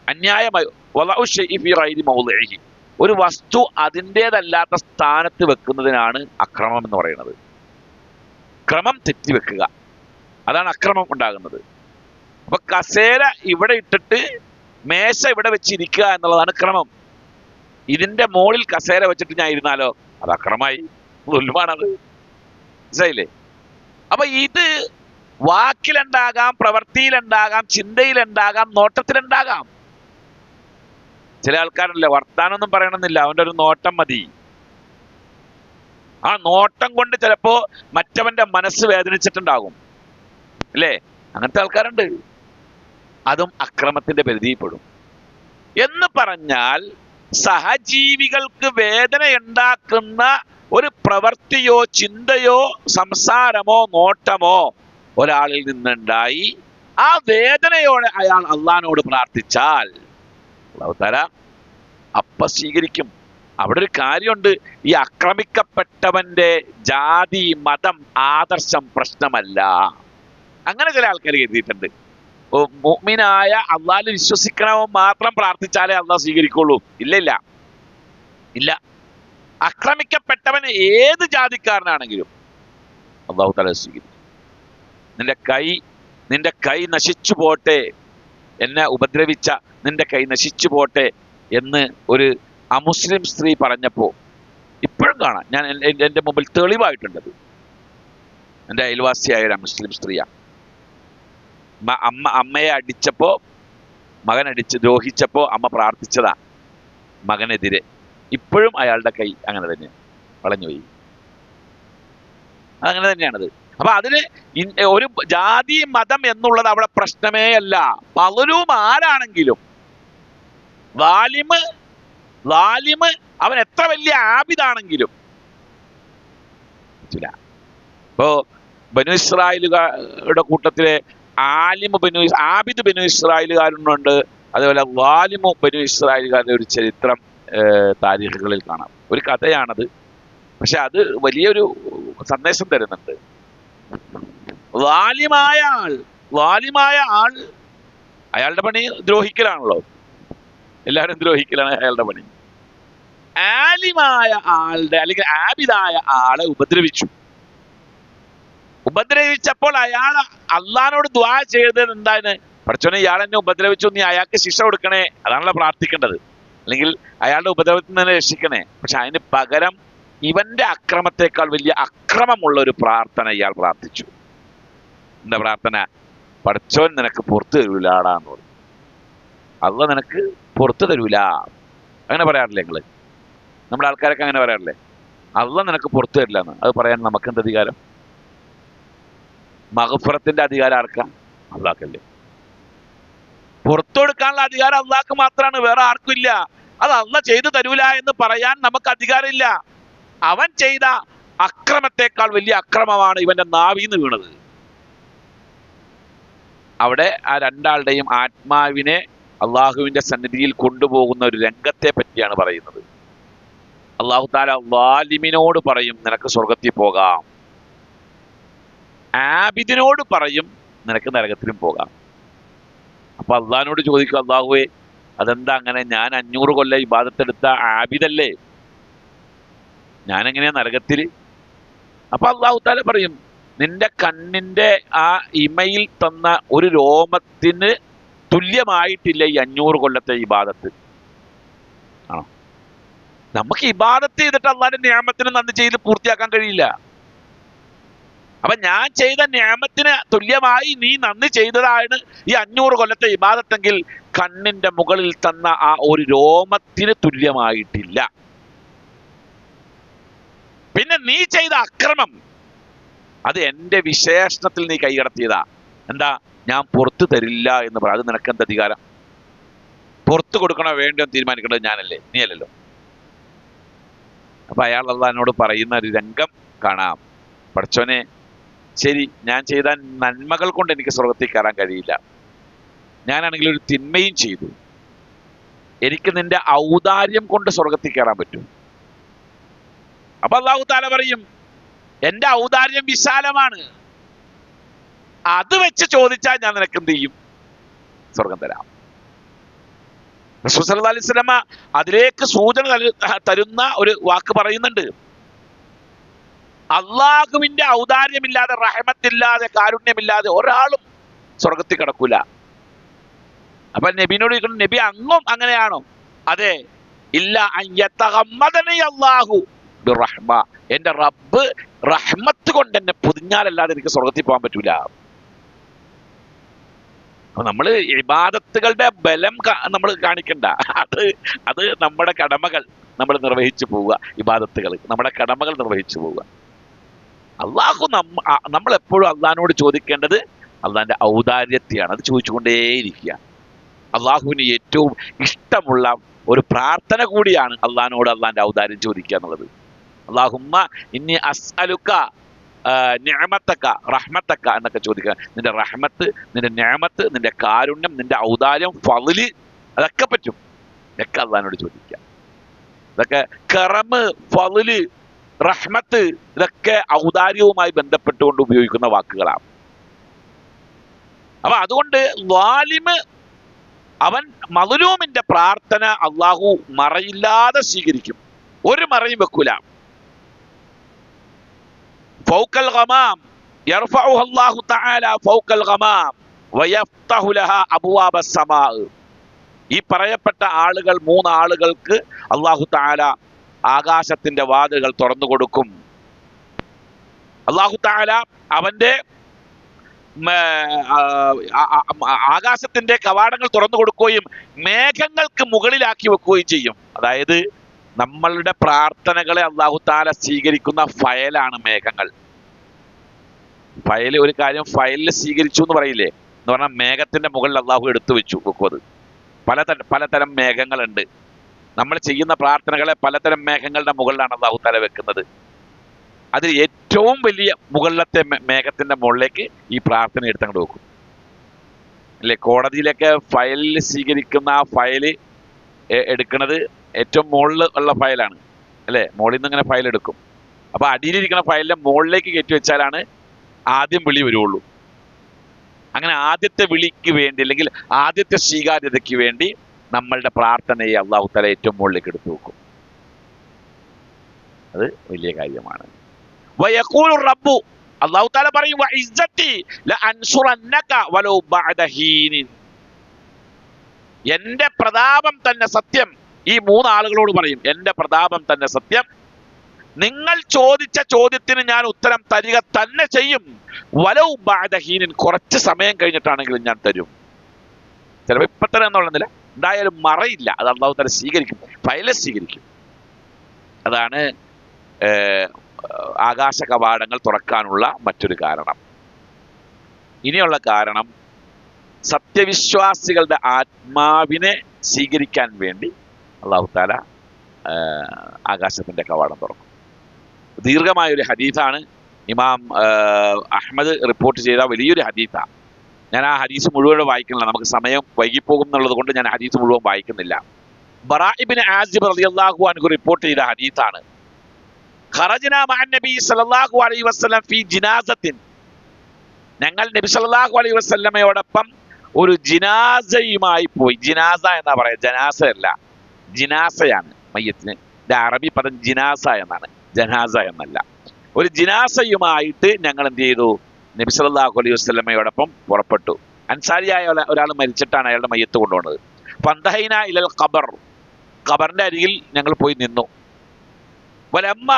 അന്യായമായി, വളഉ ശൈഇ ഫീ ഗൈരി മൗളിഇഹി, ഒരു വസ്തു അതിൻ്റെതല്ലാത്ത സ്ഥാനത്ത് വെക്കുന്നതിനാണ് അക്രമം എന്ന് പറയുന്നത്. ക്രമം തെറ്റിവെക്കുക, അതാണ് അക്രമം ഉണ്ടാകുന്നത്. അപ്പൊ കസേര ഇവിടെ ഇട്ടിട്ട് മേശ ഇവിടെ വെച്ചിരിക്കുക എന്നുള്ളതാണ് ക്രമം. ഇതിന്റെ മുകളിൽ കസേര വെച്ചിട്ട് ഞാൻ ഇരുന്നാലോ, അത് അക്രമായി, ളുൽമാണത്. മനസ്സിലായില്ലേ? അപ്പൊ ഇത് വാക്കിലുണ്ടാകാം, പ്രവൃത്തിയിലുണ്ടാകാം, ചിന്തയിലുണ്ടാകാം, നോട്ടത്തിലുണ്ടാകാം. ചില ആൾക്കാരല്ലേ വർത്താനൊന്നും പറയണമെന്നില്ല, അവൻ്റെ ഒരു നോട്ടം മതി. ആ നോട്ടം കൊണ്ട് ചിലപ്പോ മറ്റവന്റെ മനസ്സ് വേദനിച്ചിട്ടുണ്ടാകും, അല്ലേ? അങ്ങനത്തെ ആൾക്കാരുണ്ട്. അതും അക്രമത്തിന്റെ പരിധിയിൽപ്പെടും. എന്ന് പറഞ്ഞാൽ സഹജീവികൾക്ക് വേദന ഉണ്ടാക്കുന്ന ഒരു പ്രവൃത്തിയോ ചിന്തയോ സംസാരമോ നോട്ടമോ ഒരാളിൽ നിന്നുണ്ടായി, ആ വേദനയോടെ അയാൾ അള്ളാഹിനോട് പ്രാർത്ഥിച്ചാൽ അല്ലാഹു തആല അപ്പ സ്വീകരിക്കും. അവിടെ ഒരു കാര്യമുണ്ട്, ഈ ആക്രമിക്കപ്പെട്ടവന്റെ ജാതി, മതം, ആദർശം പ്രശ്നമല്ല. അങ്ങനെ ചില ആൾക്കാർ കരുതിയിട്ടുണ്ട്, മുഅ്മിനായ അള്ളാഹിൽ വിശ്വസിക്കണവൻ മാത്രം പ്രാർത്ഥിച്ചാലേ അള്ളാഹ് സ്വീകരിക്കുള്ളൂ. ഇല്ല, ഇല്ല. ആക്രമിക്കപ്പെട്ടവൻ ഏത് ജാതിക്കാരനാണെങ്കിലും അള്ളാഹു തആല സ്വീകരിക്കും. നിന്റെ കൈ നശിച്ചു പോട്ടെ, എന്നെ ഉപദ്രവിച്ച നിന്റെ കൈ നശിച്ചു പോട്ടെ എന്ന് ഒരു അമുസ്ലിം സ്ത്രീ പറഞ്ഞപ്പോ ഇപ്പോഴും കാണാം, ഞാൻ എൻ്റെ മുമ്പിൽ തെളിവായിട്ടുണ്ടത്. എൻ്റെ അയൽവാസിയായ ഒരു മുസ്ലിം സ്ത്രീയാണ്. അമ്മയെ അടിച്ചപ്പോ, മകൻ ദ്രോഹിച്ചപ്പോ അമ്മ പ്രാർത്ഥിച്ചതാ മകനെതിരെ. ഇപ്പോഴും അയാളുടെ കൈ അങ്ങനെ തന്നെയാണ്, വളഞ്ഞുപോയി. അതങ്ങനെ തന്നെയാണത്. അപ്പൊ അതിന് ഒരു ജാതി, മതം എന്നുള്ളത് അവിടെ പ്രശ്നമേ അല്ല. പലരും ആരാണെങ്കിലും, വാലിമ് ലാലിമ് അവൻ എത്ര വലിയ ആബിദാണെങ്കിലും പറ്റില്ല. ഇപ്പോ ബനു ഇസ്രായേലുകാരുടെ കൂട്ടത്തിലെ ആബിദ് ബനു ഇസ്രായേലുകാരുണ്ട്, അതേപോലെ ലാലിമു ബനു ഇസ്രായേലുകാരുടെ ഒരു ചരിത്രം താരീഖുകളിൽ കാണാം. ഒരു കഥയാണത്, പക്ഷെ അത് വലിയൊരു സന്ദേശം തരുന്നുണ്ട്. ലാലിമായ ആൾ അയാളുടെ പണി ദ്രോഹിക്കലാണല്ലോ, എല്ലാവരും ദ്രോഹിക്കലാണ് അയാളുടെ പണി. ആലിമായ ആളുടെ അല്ലെങ്കിൽ ആബിദായ ആളെ ഉപദ്രവിച്ചപ്പോൾ അയാൾ അള്ളാഹിനോട് ദുആ ചെയ്തത് എന്താണ്? പഠിച്ചോനെ, ഇയാൾ എന്നെ ഉപദ്രവിച്ചു, നീ അയാൾക്ക് ശിക്ഷ കൊടുക്കണേ. അതാണല്ലോ പ്രാർത്ഥിക്കേണ്ടത്, അല്ലെങ്കിൽ അയാളുടെ ഉപദ്രവത്തിൽ നിന്ന് രക്ഷിക്കണേ. പക്ഷെ അതിന് പകരം ഇവന്റെ അക്രമത്തെക്കാൾ വലിയ അക്രമമുള്ള ഒരു പ്രാർത്ഥന ഇയാൾ പ്രാർത്ഥിച്ചു. എന്താ പ്രാർത്ഥന? പഠിച്ചോൻ നിനക്ക് പുറത്തു തരൂലാടാന്ന് പറഞ്ഞു. അള്ളാഹ് നിനക്ക് പുറത്തു തരൂല. അങ്ങനെ പറയാറില്ലേ നിങ്ങള്? നമ്മുടെ ആൾക്കാരൊക്കെ അങ്ങനെ പറയാറില്ലേ? അള്ളാഹ് നിനക്ക് പുറത്തു തരില്ല എന്ന്. അത് പറയാൻ നമുക്ക് എന്ത് അധികാരം? മഗ്ഫിറത്തിന്റെ അധികാരം ആർക്കാ? അള്ളാഹ്ക്കല്ലേ. പുറത്തു കൊടുക്കാനുള്ള അധികാരം അള്ളാഹ്ക്ക് മാത്രമാണ്, വേറെ ആർക്കും ഇല്ല. അത് അള്ളാഹ് ചെയ്തു തരൂല എന്ന് പറയാൻ നമുക്ക് അധികാരമില്ല. അവൻ ചെയ്ത അക്രമത്തെക്കാൾ വലിയ അക്രമമാണ് ഇവന്റെ നാവിന്ന് വീണത്. അവിടെ ആ രണ്ടാളുടെയും ആത്മാവിനെ അള്ളാഹുവിന്റെ സന്നിധിയിൽ കൊണ്ടുപോകുന്ന ഒരു രംഗത്തെ പറ്റിയാണ് പറയുന്നത്. അള്ളാഹു താല വാലിമിനോട് പറയും നിനക്ക് സ്വർഗത്തിൽ പോകാം, ആബിദിനോട് പറയും നിനക്ക് നരകത്തിലും പോകാം. അപ്പൊ അള്ളാഹിനോട് ചോദിക്കും, അള്ളാഹുവേ അതെന്താ അങ്ങനെ? ഞാൻ 500 കൊല്ലം ഇബാദത്തെടുത്ത ആബിദല്ലേ, ഞാനെങ്ങനെയാ നരകത്തില്? അപ്പൊ അള്ളാഹു താല പറയും, നിന്റെ കണ്ണിന്റെ ആ ഇമയിൽ തന്ന ഒരു രോമത്തിന് തുല്യമായിട്ടില്ല ഈ 500 കൊല്ലത്തെ ഇബാദത്ത്. ആണോ? നമുക്ക് ഇബാദത്ത് ചെയ്തിട്ട് അള്ളാഹിന്റെ നിഅമത്തിന് നന്ദി ചെയ്ത് പൂർത്തിയാക്കാൻ കഴിയില്ല. അപ്പൊ ഞാൻ ചെയ്ത നിഅമത്തിന് തുല്യമായി നീ നന്ദി ചെയ്തതാണ് ഈ 500 കൊല്ലത്തെ ഇബാദത്തെങ്കിൽ കണ്ണിന്റെ മുകളിൽ തന്ന ആ ഒരു രോമത്തിന് തുല്യമായിട്ടില്ല. പിന്നെ നീ ചെയ്ത അക്രമം അത് എന്റെ വിശേഷണത്തിൽ നീ കൈകടത്തിയതാ. എന്താ? ഞാൻ പുറത്തു തരില്ല എന്ന് പറ. അത് നിനക്ക് എന്ത് അധികാരം? പുറത്തു കൊടുക്കണോ വേണ്ടോ തീരുമാനിക്കേണ്ടത് ഞാനല്ലേ, നീ അല്ലല്ലോ. അപ്പൊ അയാൾ അള്ളാഹിനോട് പറയുന്ന ഒരു രംഗം കാണാം. പഠിച്ചോനെ, ശരി, ഞാൻ ചെയ്ത നന്മകൾ കൊണ്ട് എനിക്ക് സ്വർഗത്തിൽ കയറാൻ കഴിയില്ല, ഞാനാണെങ്കിൽ ഒരു തിന്മയും ചെയ്തു, എനിക്ക് നിന്റെ ഔദാര്യം കൊണ്ട് സ്വർഗത്തിൽ കയറാൻ പറ്റും. അപ്പൊ അള്ളാഹു താല പറയും, എന്റെ ഔദാര്യം വിശാലമാണ്, അത് വെച്ച് ചോദിച്ചാൽ ഞാൻ നിനക്ക് എന്ത് ചെയ്യും? സ്വർഗം തരാം. റസൂൽ സല്ലല്ലാഹു അലൈഹി വസല്ലമ അതിലേക്ക് സൂചന തരുന്ന ഒരു വാക്ക് പറയുന്നുണ്ട്. അള്ളാഹുവിന്റെ ഔദാര്യമില്ലാതെ, റഹ്മത്തില്ലാതെ, കാരുണ്യമില്ലാതെ ഒരാളും സ്വർഗത്തിൽ കിടക്കൂല. അപ്പൊ നബിനോട് ചോദിക്കണം, നബി അങ്ങും അങ്ങനെയാണോ? അതെ. ഇല്ല അയ്യതഗമ്മദനി അല്ലാഹു ബിറഹ്മ, എന്റെ റബ്ബ് റഹ്മത്ത് കൊണ്ട് എന്നെ പൊതിഞ്ഞാലല്ലാതെ എനിക്ക് സ്വർഗത്തിൽ പോകാൻ പറ്റൂല. അപ്പൊ നമ്മള് ഇബാദത്തുകളുടെ ബലം നമ്മൾ കാണിക്കണ്ട. അത് നമ്മുടെ കടമകൾ നമ്മൾ നിർവഹിച്ചു പോവുക. ഇബാദത്തുകൾ നമ്മുടെ കടമകൾ നിർവഹിച്ചു പോവുക. നമ്മൾ എപ്പോഴും അള്ളാഹിനോട് ചോദിക്കേണ്ടത് അള്ളാഹിന്റെ ഔദാര്യത്തെയാണ്. അത് ചോദിച്ചുകൊണ്ടേയിരിക്കുക. അള്ളാഹുവിന് ഏറ്റവും ഇഷ്ടമുള്ള ഒരു പ്രാർത്ഥന കൂടിയാണ് അള്ളാഹിനോട് അള്ളാഹിന്റെ ഔദാര്യം ചോദിക്കുക എന്നുള്ളത്. അല്ലാഹുമ്മ ഇന്നി അസ്അലുക നിഅമതക റഹ്മതക എന്നൊക്കെ ചോദിക്കുക. നിന്റെ റഹ്മത്ത്, നിന്റെ നിഅമത്ത്, നിന്റെ കാരുണ്യം, നിന്റെ ഔദാര്യം, ഫളില്, അതൊക്കെ പറ്റും. ഇതൊക്കെ അള്ളാഹിനോട് ചോദിക്കുക. ഇതൊക്കെ കറമ്, ഫളില്, റഹ്മത്ത്, ഇതൊക്കെ ഔദാര്യവുമായി ബന്ധപ്പെട്ടുകൊണ്ട് ഉപയോഗിക്കുന്ന വാക്കുകളാണ്. അപ്പൊ അതുകൊണ്ട് ളാലിമ് അവൻ മദ്ലൂമിന്റെ പ്രാർത്ഥന അള്ളാഹു മറയില്ലാതെ സ്വീകരിക്കും, ഒരു മറയും വെക്കൂല. ഫൗക്കൽ ഗമാം യർഫഉഹു അല്ലാഹു തആല ഫൗക്കൽ ഗമാം വയഫ്തഹു ലഹാ അബ്വാബ സമാ. ഈ പറയപ്പെട്ട ആളുകൾ, 3 ആളുകൾക്ക് അല്ലാഹു തആല ആകാശത്തിന്റെ വാതിലുകൾ തുറന്നു കൊടുക്കും. അല്ലാഹു തആല അവന്റെ ആകാശത്തിന്റെ കവാടങ്ങൾ തുറന്നു കൊടുക്കുകയും മേഘങ്ങൾക്ക് മുകളിലാക്കി വെക്കുകയും ചെയ്യും. അതായത് നമ്മളുടെ പ്രാർത്ഥനകളെ അല്ലാഹു തആല സ്വീകരിക്കുന്ന ഫയലാണ് മേഘങ്ങൾ. ഫയല്, ഒരു കാര്യം ഫയലിൽ സ്വീകരിച്ചു എന്ന് പറയില്ലേ, എന്ന് പറഞ്ഞാൽ മേഘത്തിന്റെ മുകളിൽ അല്ലാഹു എടുത്തു വെച്ചു വെക്കും. അത് പലതരം മേഘങ്ങളുണ്ട്. നമ്മൾ ചെയ്യുന്ന പ്രാർത്ഥനകളെ പലതരം മേഘങ്ങളുടെ മുകളിലാണ് അല്ലാഹു തആല വെക്കുന്നത്. അതിൽ ഏറ്റവും വലിയ മുകളിലത്തെ മേഘത്തിന്റെ മുകളിലേക്ക് ഈ പ്രാർത്ഥന എടുത്തങ്ങോട്ട് വെക്കും. അല്ലെ, കോടതിയിലൊക്കെ ഫയലിൽ സ്വീകരിക്കുന്ന ആ ഫയല് എടുക്കുന്നത് ഏറ്റവും മുകളിൽ ഉള്ള ഫയലാണ് അല്ലെ. മുകളിൽ നിന്ന് ഇങ്ങനെ ഫയൽ എടുക്കും. അപ്പൊ അടിയിലിരിക്കുന്ന ഫയലിന്റെ മുകളിലേക്ക് കയറ്റി വെച്ചാലാണ് ആദ്യം വിളി വരുള്ളൂ. അങ്ങനെ ആദ്യത്തെ വിളിക്ക് വേണ്ടി അല്ലെങ്കിൽ ആദ്യത്തെ സ്വീകാര്യതയ്ക്ക് വേണ്ടി നമ്മളുടെ പ്രാർത്ഥനയെ അല്ലാഹു തആല ഏറ്റവും മുകളിലേക്ക് എടുത്തു വെക്കും. അത് വലിയ കാര്യമാണ്. വയഖൂലു റബ്ബു, അല്ലാഹു തആല പറയും വഇസ്സതി ലഅൻസുറന്നക വലൗ ബഅദ ഹീനിൻ. എന്റെ പ്രതാപം തന്നെ സത്യം. ഈ മൂന്നാളുകളോട് പറയും, എന്റെ പ്രതാപം തന്നെ സത്യം, നിങ്ങൾ ചോദിച്ച ചോദ്യത്തിന് ഞാൻ ഉത്തരം തരിക തന്നെ ചെയ്യും. വലൗ ബഅദ ഹീനിൻ, കുറച്ച് സമയം കഴിഞ്ഞിട്ടാണെങ്കിലും ഞാൻ തരും. ചിലപ്പോൾ ഇപ്പൊ തന്നെ എന്നുള്ളതില്ല, എന്തായാലും മറയില്ല. അത് അല്ലാഹു തആല സ്വീകരിക്കും, ഫയലെ സ്വീകരിക്കും. അതാണ് ആകാശ കവാടങ്ങൾ തുറക്കാനുള്ള മറ്റൊരു കാരണം. ഇനിയുള്ള കാരണം, സത്യവിശ്വാസികളുടെ ആത്മാവിനെ സ്വീകരിക്കാൻ വേണ്ടി അല്ലാഹു തആല ആകാശത്തിന്റെ കവാടം തുറക്കും. ദീർഘമായൊരു ഹദീസാണ്, ഇമാം അഹ്മദ് റിപ്പോർട്ട് ചെയ്ത വലിയൊരു ഹദീസാണ്. ഞാൻ ആ ഹദീസ് മുഴുവൻ വായിക്കുന്നില്ല, നമുക്ക് സമയം വൈകിപ്പോകും എന്നുള്ളത് കൊണ്ട് ഞാൻ ഹദീസ് മുഴുവൻ വായിക്കുന്നില്ല. ബറാ ഇബ്നു ആസിബ് റളിയല്ലാഹു അൻഹു റിപ്പോർട്ട് ചെയ്ത ഹദീസാണ്. ഖറജ്നാ മഅൻ നബി സല്ലല്ലാഹു അലൈഹി വസല്ലം ഫീ ജിനാസത്തിൻ, ഞങ്ങൾ നബി സല്ലല്ലാഹു അലൈഹി വസല്ലമയോടൊപ്പം ഒരു ജിനാസയുമായി പോയി. ജിനാസ എന്നാ പറയാ, ജനാസ അല്ല, ജിനാസയാണ് മയ്യത്തിന്. അറബി പദം ജിനാസ എന്നാണ്, ജനാസ എന്നല്ല. ഒരു ജിനാസയുമായിട്ട് ഞങ്ങൾ എന്ത് ചെയ്തു, നബി സല്ലല്ലാഹു അലൈഹി വസല്ലമയോടൊപ്പം പുറപ്പെട്ടു. അൻസാരിയായ ഒരാൾ മരിച്ചിട്ടാണ് അയാളുടെ മയ്യത്ത് കൊണ്ടുപോകുന്നത്. ഫന്തഹൈന ഇലൽ ഖബർ, ഖബറിന്റെ അരികിൽ ഞങ്ങൾ പോയി നിന്നു. വലമ്മ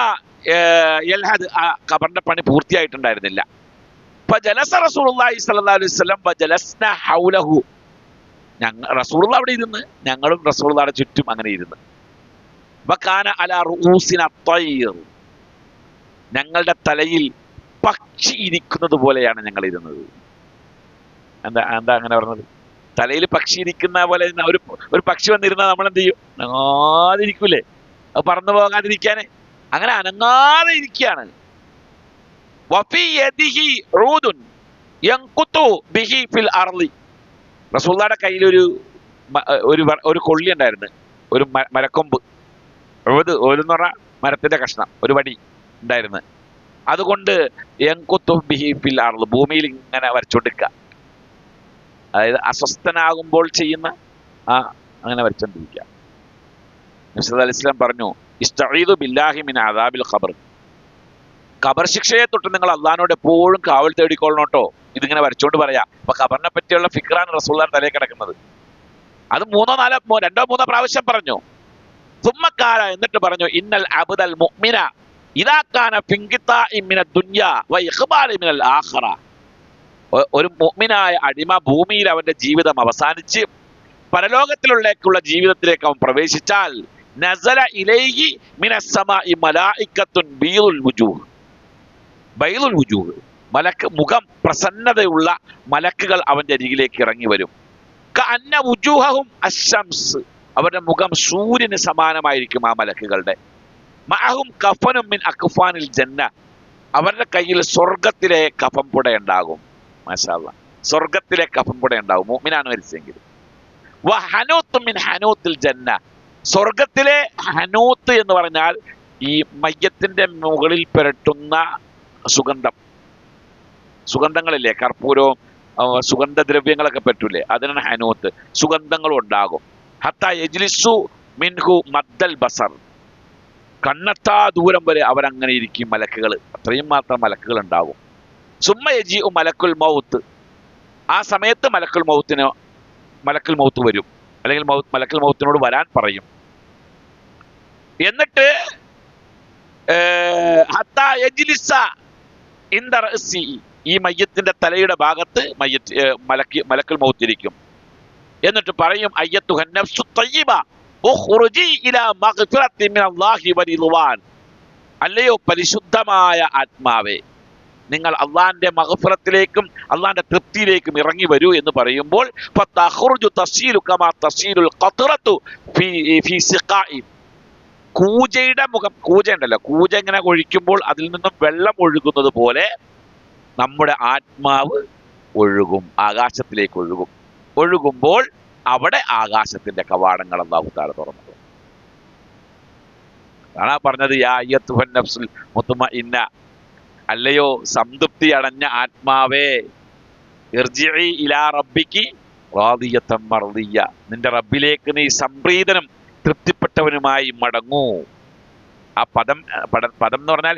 യൽഹദ്, ആ ഖബറിന്റെ പണി പൂർത്തിയായിട്ടുണ്ടായിരുന്നില്ല. ഫജലസ റസൂലുള്ളാഹി സ്വല്ലല്ലാഹു അലൈഹി വസല്ലം വജലസ്ന ഹൗലഹു, റസൂലുള്ളാഹി അവിടെ ഇരുന്ന് ഞങ്ങളും റസൂലുള്ളാഹിയുടെ ചുറ്റും അങ്ങനെ ഇരുന്ന്. വകാന അലാ റൂസിന തയ്ർ, ഞങ്ങളുടെ തലയിൽ പക്ഷി ഇരിക്കുന്നത് പോലെയാണ് ഞങ്ങൾ ഇരുന്നത്. എന്താ അങ്ങനെ പറഞ്ഞത്? തലയിൽ പക്ഷി ഇരിക്കുന്ന പോലെ ഒരു പക്ഷി വന്നിരുന്നാൽ നമ്മൾ എന്ത് ചെയ്യും? അനങ്ങാതിരിക്കൂലേ? അത് പറന്നു പോകാതിരിക്കാന് അങ്ങനെ അനങ്ങാതെ ഇരിക്കുകയാണ്. റസൂലുള്ളാഹിയുടെ കയ്യിൽ ഒരു കൊള്ളി ഉണ്ടായിരുന്നു, ഒരു മരക്കൊമ്പ്. എന്ന് പറഞ്ഞ മരത്തിന്റെ കഷ്ണം, ഒരു വടി ഉണ്ടായിരുന്നു. അതുകൊണ്ട് ഭൂമിയിൽ ഇങ്ങനെ വരച്ചോണ്ടിരിക്കുക. അതായത് അസ്വസ്ഥനാകുമ്പോൾ ചെയ്യുന്ന അങ്ങനെ വരച്ചോണ്ടിരിക്കുക. നബി സല്ലല്ലാഹു അലൈഹി വസല്ലം പറഞ്ഞു, ഇസ്തഈദു ബില്ലാഹി മിൻ അദാബിൽ ഖബർ, ഖബർ ശിക്ഷയെ തൊട്ട് നിങ്ങൾ അള്ളാഹിനോട് എപ്പോഴും കാവൽ തേടിക്കൊള്ളണോട്ടോ. ഇതിങ്ങനെ വരച്ചോണ്ട് പറയാ. അപ്പൊ ഖബറിനെ പറ്റിയുള്ള ഫിക്റാണ് റസൂലുള്ളാഹിയുടെ തലയിൽ കിടക്കുന്നത്. അത് രണ്ടോ മൂന്നോ പ്രാവശ്യം പറഞ്ഞു. സുമ്മക്കാല, എന്നിട്ട് പറഞ്ഞു, ഇന്നൽ അബ്ദൽ മുഅ്മിന ഇദാ കാന ഫിൻഖിതാഇ മിനദ് ദുനിയാ വ ഇഖ്ബാലി മിനൽ ആഖിറ, ഒരു മുഅ്മിനായ അടിമ ഭൂമിയിൽ അവന്റെ ജീവിതം അവസാനിച്ച് പരലോകത്തിലേക്കുള്ള ജീവിതത്തിലേക്ക് അവൻ പ്രവേശിച്ചാൽ നസല ഇലൈഹി മിനസ് സമാഇ മലായികത്തുൻ ബീദുൽ വുജൂഹ്, ബൈദുൽ വുജൂഹ്, മുഖം പ്രസന്നതയുള്ള മലക്കുകൾ അവന്റെ അരികിലേക്ക് ഇറങ്ങി വരും. കഅന്ന വുജൂഹഹും അശ്ശംസ്, അവരുടെ മുഖം സൂര്യന് സമാനമായിരിക്കും ആ മലക്കുകളുടെ. മഅഹും കഫനും മിൻ അക്ഫാനിൽ ജന്ന, അവരുടെ കയ്യിൽ സ്വർഗത്തിലെ കഫം പുട ഉണ്ടാകും. മാഷാ അല്ലാഹ്, സ്വർഗത്തിലെ കഫം പുട ഉണ്ടാകും മുഅ്മിനാണ് മരിച്ചെങ്കിൽ. വ ഹനൂത്ത് മിൻ ഹനൂത്തിൽ ജന്ന, സ്വർഗത്തിലെ ഹനൂത്ത് എന്ന് പറഞ്ഞാൽ ഈ മയ്യത്തിന്റെ മുകളിൽ പുരട്ടുന്ന സുഗന്ധങ്ങളില്ലേ, കർപ്പൂരവും സുഗന്ധദ്രവ്യങ്ങളൊക്കെ പറ്റൂലേ, അതിനാണ് ഹനൂത്ത്. സുഗന്ധങ്ങളും ഉണ്ടാകും. ഹത്താ യജ്ലിസു മിൻഹു മദ്ദൽ ബസർ, കണ്ണെത്താ ദൂരം വരെ അവരങ്ങനെ ഇരിക്കും മലക്കുകൾ. അത്രയും മാത്രം മലക്കുകൾ ഉണ്ടാകും. സുമ്മ യജീഉ മലക്കുൽ മൗത്ത്, ആ സമയത്ത് മലക്കുൽ മൗത്ത് വരും, അല്ലെങ്കിൽ മലക്കുൽ മൗത്തിനോട് വരാൻ പറയും. എന്നിട്ട് ഹത്താ യജ്ലിസ ഇൻദ റഅസി, ഈ മയ്യത്തിന്റെ തലയുടെ ഭാഗത്ത് മലക്കുൽ മൗത്ത് ഇരിക്കും. എന്നിട്ട് പറയും, അയ്യത്തുഹൻ നഫ്സു തയ്യിബ ഉഖ്റുജി ഇലാ മഗ്ഫിറത്തി മിനല്ലാഹി വ റിദ്വാൻ, അല്ലയോ പരിശുദ്ധമായ ആത്മാവേ, നിങ്ങൾ അള്ളാന്റെ മഗ്ഫിറത്തിലേക്കും അള്ളാന്റെ തൃപ്തിയിലേക്കും ഇറങ്ങി വരൂ എന്ന് പറയുമ്പോൾ ഫതഖ്റുജു തസീലു കമാ തസീലുൽ ഖത്റതു ഫീ സിഖാഇ, കൂജയുടെ മുഖം, കൂജ ഉണ്ടല്ലോ, കൂജ ഇങ്ങനെ ഒഴിക്കുമ്പോൾ അതിൽ നിന്നും വെള്ളം ഒഴുകുന്നത് പോലെ നമ്മുടെ ആത്മാവ് ഒഴുകും, ആകാശത്തിലേക്ക് ഒഴുകും. ഒഴുകുമ്പോൾ അവിടെ ആകാശത്തിന്റെ കവാടങ്ങൾ അല്ലാഹു തആല തുറന്നു. അതാണ് പറഞ്ഞത് യാ അയ്യത്തുഹൻ നഫ്സുൽ മുത്മഇന്ന, അല്ലയോ സംതൃപ്തി അടഞ്ഞ ആത്മാവേ, ഇർജിഇ ഇലാ റബ്ബികി റാദിയതൻ മർദിയ, നിന്റെ റബ്ബിലേക്ക് നീ സംപ്രീതനും തൃപ്തിപ്പെട്ടവനുമായി മടങ്ങൂ. ആ പദം എന്ന് പറഞ്ഞാൽ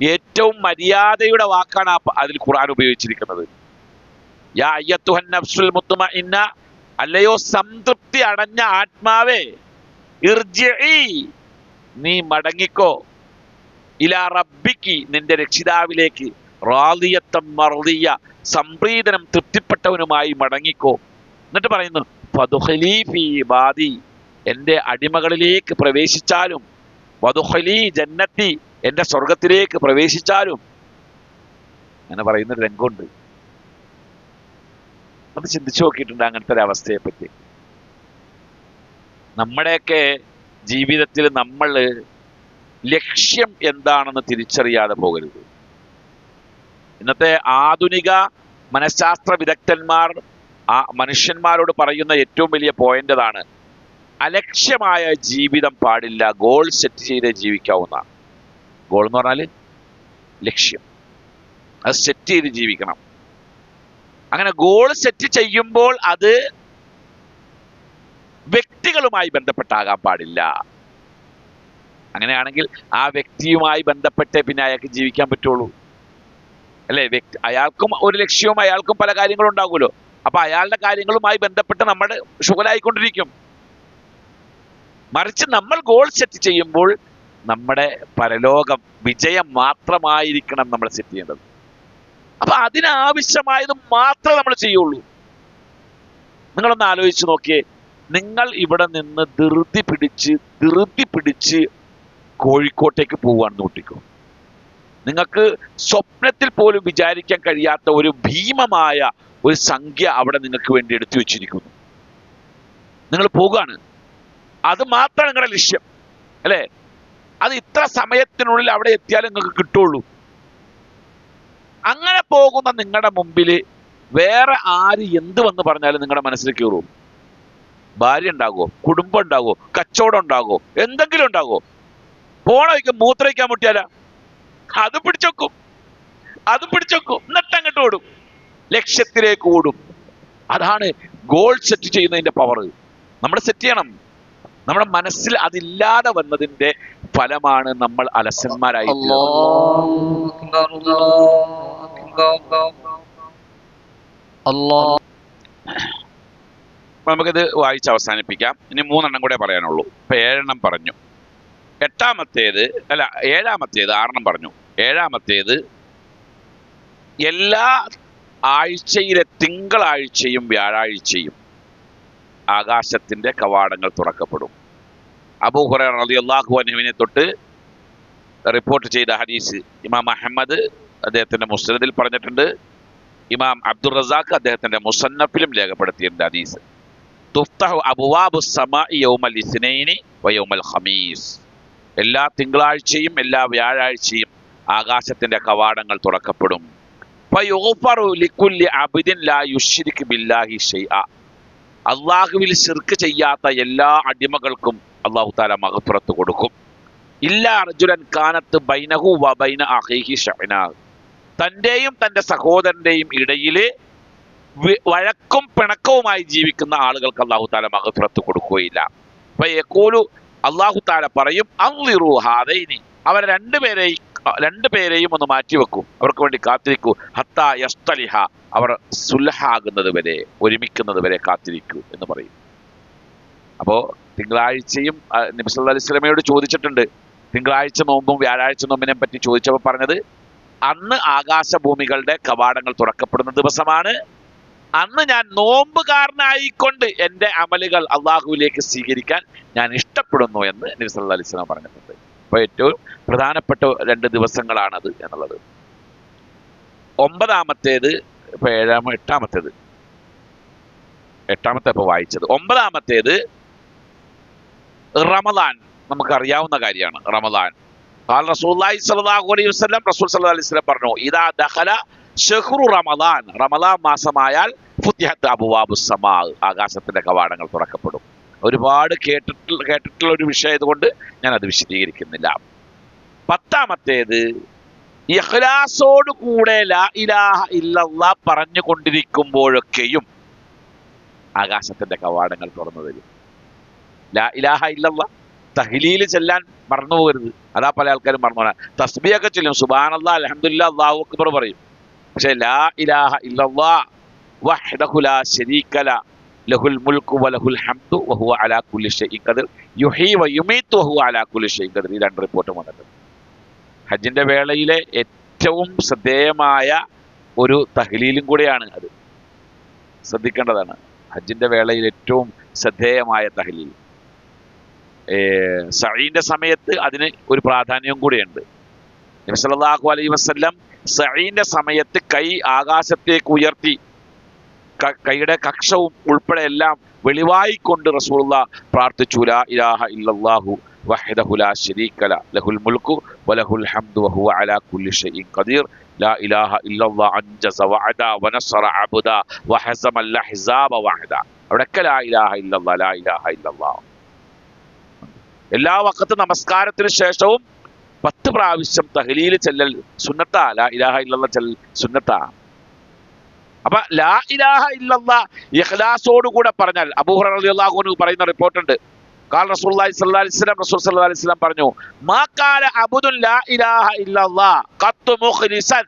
ഏറ്റവും മര്യാദയുടെ വാക്കാണ് അതിൽ ഖുർആൻ ഉപയോഗിച്ചിരിക്കുന്നത്. യാ അയ്യത്തുഹൻ നഫ്സുൽ മുത്മഇന്ന, അല്ലയോ സംതൃപ്തി അടഞ്ഞ ആത്മാവേ, ഇർജിഇ, നീ മടങ്ങിക്കോ, ഇലാ റബ്ബിക്ക്, നിന്റെ രക്ഷിതാവിലേക്ക്, റാദിയത്തൻ മർദിയ, സംപ്രീതനും തൃപ്തിപ്പെട്ടവനുമായി മടങ്ങിക്കോ. എന്നിട്ട് പറയുന്നു ഫദ്ഖുലി ഫീ ഇബാദി, എന്റെ അടിമകളിലേക്ക് പ്രവേശിച്ചാലും, വദ്ഖുലി ജന്നത്തി, എന്റെ സ്വർഗത്തിലേക്ക് പ്രവേശിച്ചാലും. അങ്ങനെ പറയുന്നൊരു രംഗമുണ്ട്. അത് ചിന്തിച്ചു നോക്കിയിട്ടുണ്ട് അങ്ങനത്തെ ഒരു അവസ്ഥയെ പറ്റി? നമ്മുടെയൊക്കെ ജീവിതത്തിൽ നമ്മൾ ലക്ഷ്യം എന്താണെന്ന് തിരിച്ചറിയാതെ പോകരുത്. ഇന്നത്തെ ആധുനിക മനഃശാസ്ത്ര വിദഗ്ധന്മാർ മനുഷ്യന്മാരോട് പറയുന്ന ഏറ്റവും വലിയ പോയിന്റ് അതാണ്. അലക്ഷ്യമായ ജീവിതം പാടില്ല, ഗോൾ സെറ്റ് ചെയ്ത് ജീവിക്കാവുന്ന. ഗോൾ എന്ന് പറഞ്ഞാൽ ലക്ഷ്യം, അത് സെറ്റ് ചെയ്ത് ജീവിക്കണം. അങ്ങനെ ഗോൾ സെറ്റ് ചെയ്യുമ്പോൾ അത് വ്യക്തികളുമായി ബന്ധപ്പെട്ടാകാൻ പാടില്ല. അങ്ങനെയാണെങ്കിൽ ആ വ്യക്തിയുമായി ബന്ധപ്പെട്ടേ പിന്നെ അയാൾക്ക് ജീവിക്കാൻ പറ്റുള്ളൂ, അല്ലേ? അയാൾക്കും ഒരു ലക്ഷ്യവും അയാൾക്കും പല കാര്യങ്ങളും ഉണ്ടാകുമല്ലോ. അപ്പൊ അയാളുടെ കാര്യങ്ങളുമായി ബന്ധപ്പെട്ട് നമ്മുടെ ഷുഗലായിക്കൊണ്ടിരിക്കും. മറിച്ച് നമ്മൾ ഗോൾ സെറ്റ് ചെയ്യുമ്പോൾ നമ്മുടെ പരലോകം വിജയം മാത്രമായിരിക്കണം നമ്മൾ സെറ്റ് ചെയ്യേണ്ടത്. അപ്പൊ അതിനാവശ്യമായത് മാത്രമേ നമ്മൾ ചെയ്യുള്ളൂ. നിങ്ങളൊന്ന് ആലോചിച്ച് നോക്കിയേ, നിങ്ങൾ ഇവിടെ നിന്ന് ധൃതി പിടിച്ച് കോഴിക്കോട്ടേക്ക് പോവാണെന്ന് കൂട്ടിക്കോ. നിങ്ങൾക്ക് സ്വപ്നത്തിൽ പോലും വിചാരിക്കാൻ കഴിയാത്ത ഒരു ഭീമമായ ഒരു സംഖ്യ അവിടെ നിങ്ങൾക്ക് വേണ്ടി എടുത്തു വെച്ചിരിക്കുന്നു. നിങ്ങൾ പോവുകയാണ്, അത് മാത്രമാണ് നിങ്ങളുടെ ലക്ഷ്യം, അല്ലേ? അത് ഇത്ര സമയത്തിനുള്ളിൽ അവിടെ എത്തിയാലും നിങ്ങൾക്ക് കിട്ടുള്ളൂ. അങ്ങനെ പോകുന്ന നിങ്ങളുടെ മുമ്പിൽ വേറെ ആര് എന്ത് വന്ന് പറഞ്ഞാലും നിങ്ങളുടെ മനസ്സിൽ കയറും. ഭാര്യ ഉണ്ടാകുമോ, കുടുംബം ഉണ്ടാകുമോ, കച്ചവടം ഉണ്ടാകുമോ, എന്തെങ്കിലും ഉണ്ടാകുമോ? പോണ വയ്ക്കും മൂത്രയിക്കാൻ മുട്ടിയാല അത് പിടിച്ചോക്കും എന്നിട്ട് അങ്ങോട്ട് ഓടും, ലക്ഷ്യത്തിലേക്ക് ഓടും. അതാണ് ഗോൾ സെറ്റ് ചെയ്യുന്നതിന്റെ പവർ. നമ്മൾ സെറ്റ് ചെയ്യണം. നമ്മുടെ മനസ്സിൽ അതില്ലാതെ വന്നതിന്റെ ഫലമാണ് നമ്മൾ അലസന്മാരായി. നമുക്കിത് വായിച്ച് അവസാനിപ്പിക്കാം. ഇനി 3 എണ്ണം കൂടെ പറയാനുള്ളൂ. ഇപ്പൊ 7 എണ്ണം പറഞ്ഞു. 6 എണ്ണം പറഞ്ഞു. 7-ാമത്തേത്, എല്ലാ ആഴ്ചയിലെ തിങ്കളാഴ്ചയും വ്യാഴാഴ്ചയും ആകാശത്തിന്റെ കവാടങ്ങൾ തുറക്കപ്പെടും. അബൂ ഹുറൈറ റളിയല്ലാഹു അൻഹുവിനെ തൊട്ട് റിപ്പോർട്ട് ചെയ്ത ഹദീസ് ഇമാം അഹ്മദ് അദ്ദേഹത്തിന്റെ മുസ്നദിൽ പറഞ്ഞിട്ടുണ്ട്. ഇമാം അബ്ദുർ റസാഖ് അദ്ദേഹത്തിന്റെ മുസന്നഫിലും രേഖപ്പെടുത്തിയിട്ടുണ്ട് ഹദീസ്. തുഫ്തഹു അബ്വാബു സമാഇ യൗമൽ ഇസ്നൈനി വയൗമൽ ഖമീസ്, എല്ലാ തിങ്കളാഴ്ചയും എല്ലാ വ്യാഴാഴ്ചയും ആകാശത്തിന്റെ കവാടങ്ങൾ തുറക്കപ്പെടും. ഫയുഗ്ഫറു ലികുല്ലി അബ്ദിൻ ലാ യുശ്രികു ബില്ലാഹി ശൈഅ, അള്ളാഹുവിൽ ശിർക്ക് ചെയ്യാത്ത എല്ലാ അടിമകൾക്കും അള്ളാഹു തആല മഗ്ഫിറത്ത് കൊടുക്കും. ഇല്ലാ റജുലൻ കാനത്ത് ബൈനഹു വ ബൈന അഖീഹി ശഅനാ, തന്റെയും തന്റെ സഹോദരന്റെയും ഇടയിൽ വഴക്കും പിണക്കവുമായി ജീവിക്കുന്ന ആളുകൾക്ക് അള്ളാഹു തആല മഗ്ഫിറത്ത് കൊടുക്കുകയില്ല. ഫയഖൂലു, അള്ളാഹു തആല പറയും, അൻളിറു ഹാദൈനി, അവർ രണ്ടുപേരെയും ഒന്ന് മാറ്റിവെക്കും, അവർക്ക് വേണ്ടി കാത്തിരിക്കൂ. ഹത്താ യസ്തലിഹ, അവർ സുൽഹാകുന്നത് വരെ, ഒരുമിക്കുന്നത് വരെ കാത്തിരിക്കൂ എന്ന് പറയും. അപ്പോ തിങ്കളാഴ്ചയും നബി സല്ലല്ലാഹു അലൈഹി വസല്ലമയോട് ചോദിച്ചിട്ടുണ്ട്, തിങ്കളാഴ്ച നോമ്പും വ്യാഴാഴ്ച നോമ്പിനെ പറ്റി ചോദിച്ചപ്പോൾ പറഞ്ഞത്, അന്ന് ആകാശഭൂമികളുടെ കവാടങ്ങൾ തുറക്കപ്പെടുന്ന ദിവസമാണ്, അന്ന് ഞാൻ നോമ്പുകാരനായിക്കൊണ്ട് എൻ്റെ അമലുകൾ അള്ളാഹുവിലേക്ക് സ്വീകരിക്കാൻ ഞാൻ ഇഷ്ടപ്പെടുന്നു എന്ന് നബി സല്ലല്ലാഹു അലൈഹി വസല്ലം പറഞ്ഞിട്ടുണ്ട്. അപ്പോൾ ഏറ്റവും പ്രധാനപ്പെട്ട 2 ദിവസങ്ങളാണത് എന്നുള്ളത്. ഒമ്പതാമത്തേത് ഇപ്പൊ എട്ടാമത്തെ ഇപ്പൊ വായിച്ചത്. ഒമ്പതാമത്തേത് റമദാൻ. നമുക്കറിയാവുന്ന കാര്യമാണ് റമദാൻ. റസൂലുള്ളാഹി സ്വല്ലല്ലാഹു അലൈഹി വസല്ലം റസൂൽ സല്ലല്ലാഹു അലൈഹി വസല്ലം പറഞ്ഞു, ഇദാ ദഖല ശഹ്റു റമദാൻ, റമദാൻ മാസമായാൽ ഫുത്തിഹത്ത് അബ്വാബുസ് സമാ, ആകാശത്തിന്റെ കവാടങ്ങൾ തുറക്കപ്പെടും. ഒരുപാട് കേട്ടിട്ടുള്ള ഒരു വിഷയമായതുകൊണ്ട് ഞാൻ അത് വിശദീകരിക്കുന്നില്ല. പത്താമത്തേത് ഇഖ്ലാസോട് കൂടെ ലാ ഇലാഹ ഇല്ലല്ലാഹ് പറഞ്ഞുകൊണ്ടിരിക്കുമ്പോഴൊക്കെയും ആകാശത്തിന്റെ കവാടങ്ങൾ തുറന്നു തരും. ലാ ഇലാഹ ഇല്ലല്ലാഹ് തഹ്ലീൽ ചെല്ലാൻ മറന്നു പോകരുത്. അതാ പല ആൾക്കാരും മറന്നു പോകാൻ. തസ്ബീഹൊക്കെ ചൊല്ലും, സുബ്ഹാനല്ലാഹ്, അൽഹംദുലില്ലാഹ്, അല്ലാഹു അക്ബർ പറയും. പക്ഷെ ലാ ഇലാഹ ഇല്ലല്ലാഹ് വഹ്ദഹു ലാ ശരീക ലഹു ലഹുൽ മുൽക്കു വലഹുൽ ഹംദു വഹുവ അലാ കുല്ലി ഷൈഇൻ ഖദീർ യുഹീ വയുമീതു വഹുവ അലാ കുല്ലി ഷൈഇൻ ഖദീർ. ഈ രണ്ട് റിപ്പോർട്ടും വന്നിട്ടുണ്ട്. ഹജ്ജിന്റെ വേളയിലെ ഏറ്റവും ശ്രദ്ധേയമായ ഒരു തഹ്ലീലും കൂടെയാണ് അത്. ശ്രദ്ധിക്കേണ്ടതാണ്. ഹജ്ജിന്റെ വേളയിൽ ഏറ്റവും ശ്രദ്ധേയമായ തഹ്ലീൽ. സഈന്റെ സമയത്ത് അതിന് ഒരു പ്രാധാന്യവും കൂടിയുണ്ട്. നബി സല്ലല്ലാഹു അലൈഹി വസല്ലം സഈന്റെ സമയത്ത് കൈ ആകാശത്തേക്ക് ഉയർത്തി കൈയുടെ കക്ഷവും ഉൾപ്പെടെ എല്ലാം വെളിവായിക്കൊണ്ട് റസൂലുള്ളാഹ് പ്രാർത്ഥിച്ചു, ലാ ഇലാഹ ഇല്ലല്ലാഹു വഹ്ദഹു ലാ ശരീക ലഹുൽ മുൽക്കു വലഹുൽ ഹംദു വഹുവ അലാ കുല്ലി ഷൈഇൻ ഖദീർ ലാ ഇലാഹ ഇല്ലല്ലാഹു അൻജസ വഅദ വനസറ അബ്ദ വഹസമൽ അഹ്സാബ വഹദ. അവിടെയൊക്കെ ലാ ഇലാഹ ഇല്ലല്ലാഹ്, ലാ ഇലാഹ ഇല്ലല്ലാഹ്. എല്ലാ വഖത്ത് നമസ്കാരത്തിന് ശേഷവും 10 പ്രാവശ്യം തഹ്ലീൽ ചെല്ലൽ സുന്നത്താ. ലാ ഇലാഹ ഇല്ലല്ലാഹ് ചെല്ലൽ സന്നത്താ. അപ്പൊ ലാ ഇലാഹ ഇല്ലല്ലാഹ് ഇഖ്ലാസോടുകൂടെ പറഞ്ഞാൽ, അബൂ ഹുറൈറ റളിയല്ലാഹു അൻഹു പറയുന്ന റിപ്പോർട്ടുണ്ട്, ഖാല റസൂലുള്ളാഹി സ്വല്ലല്ലാഹു അലൈഹി വസല്ലം, റസൂൽ സ്വല്ലല്ലാഹു അലൈഹി വസല്ലം പറഞ്ഞു, മാ ഖാല അബ്ദുൻ ലാ ഇലാഹ ഇല്ലല്ലാഹ് ഖത്തു മുഖ്ലിസൻ,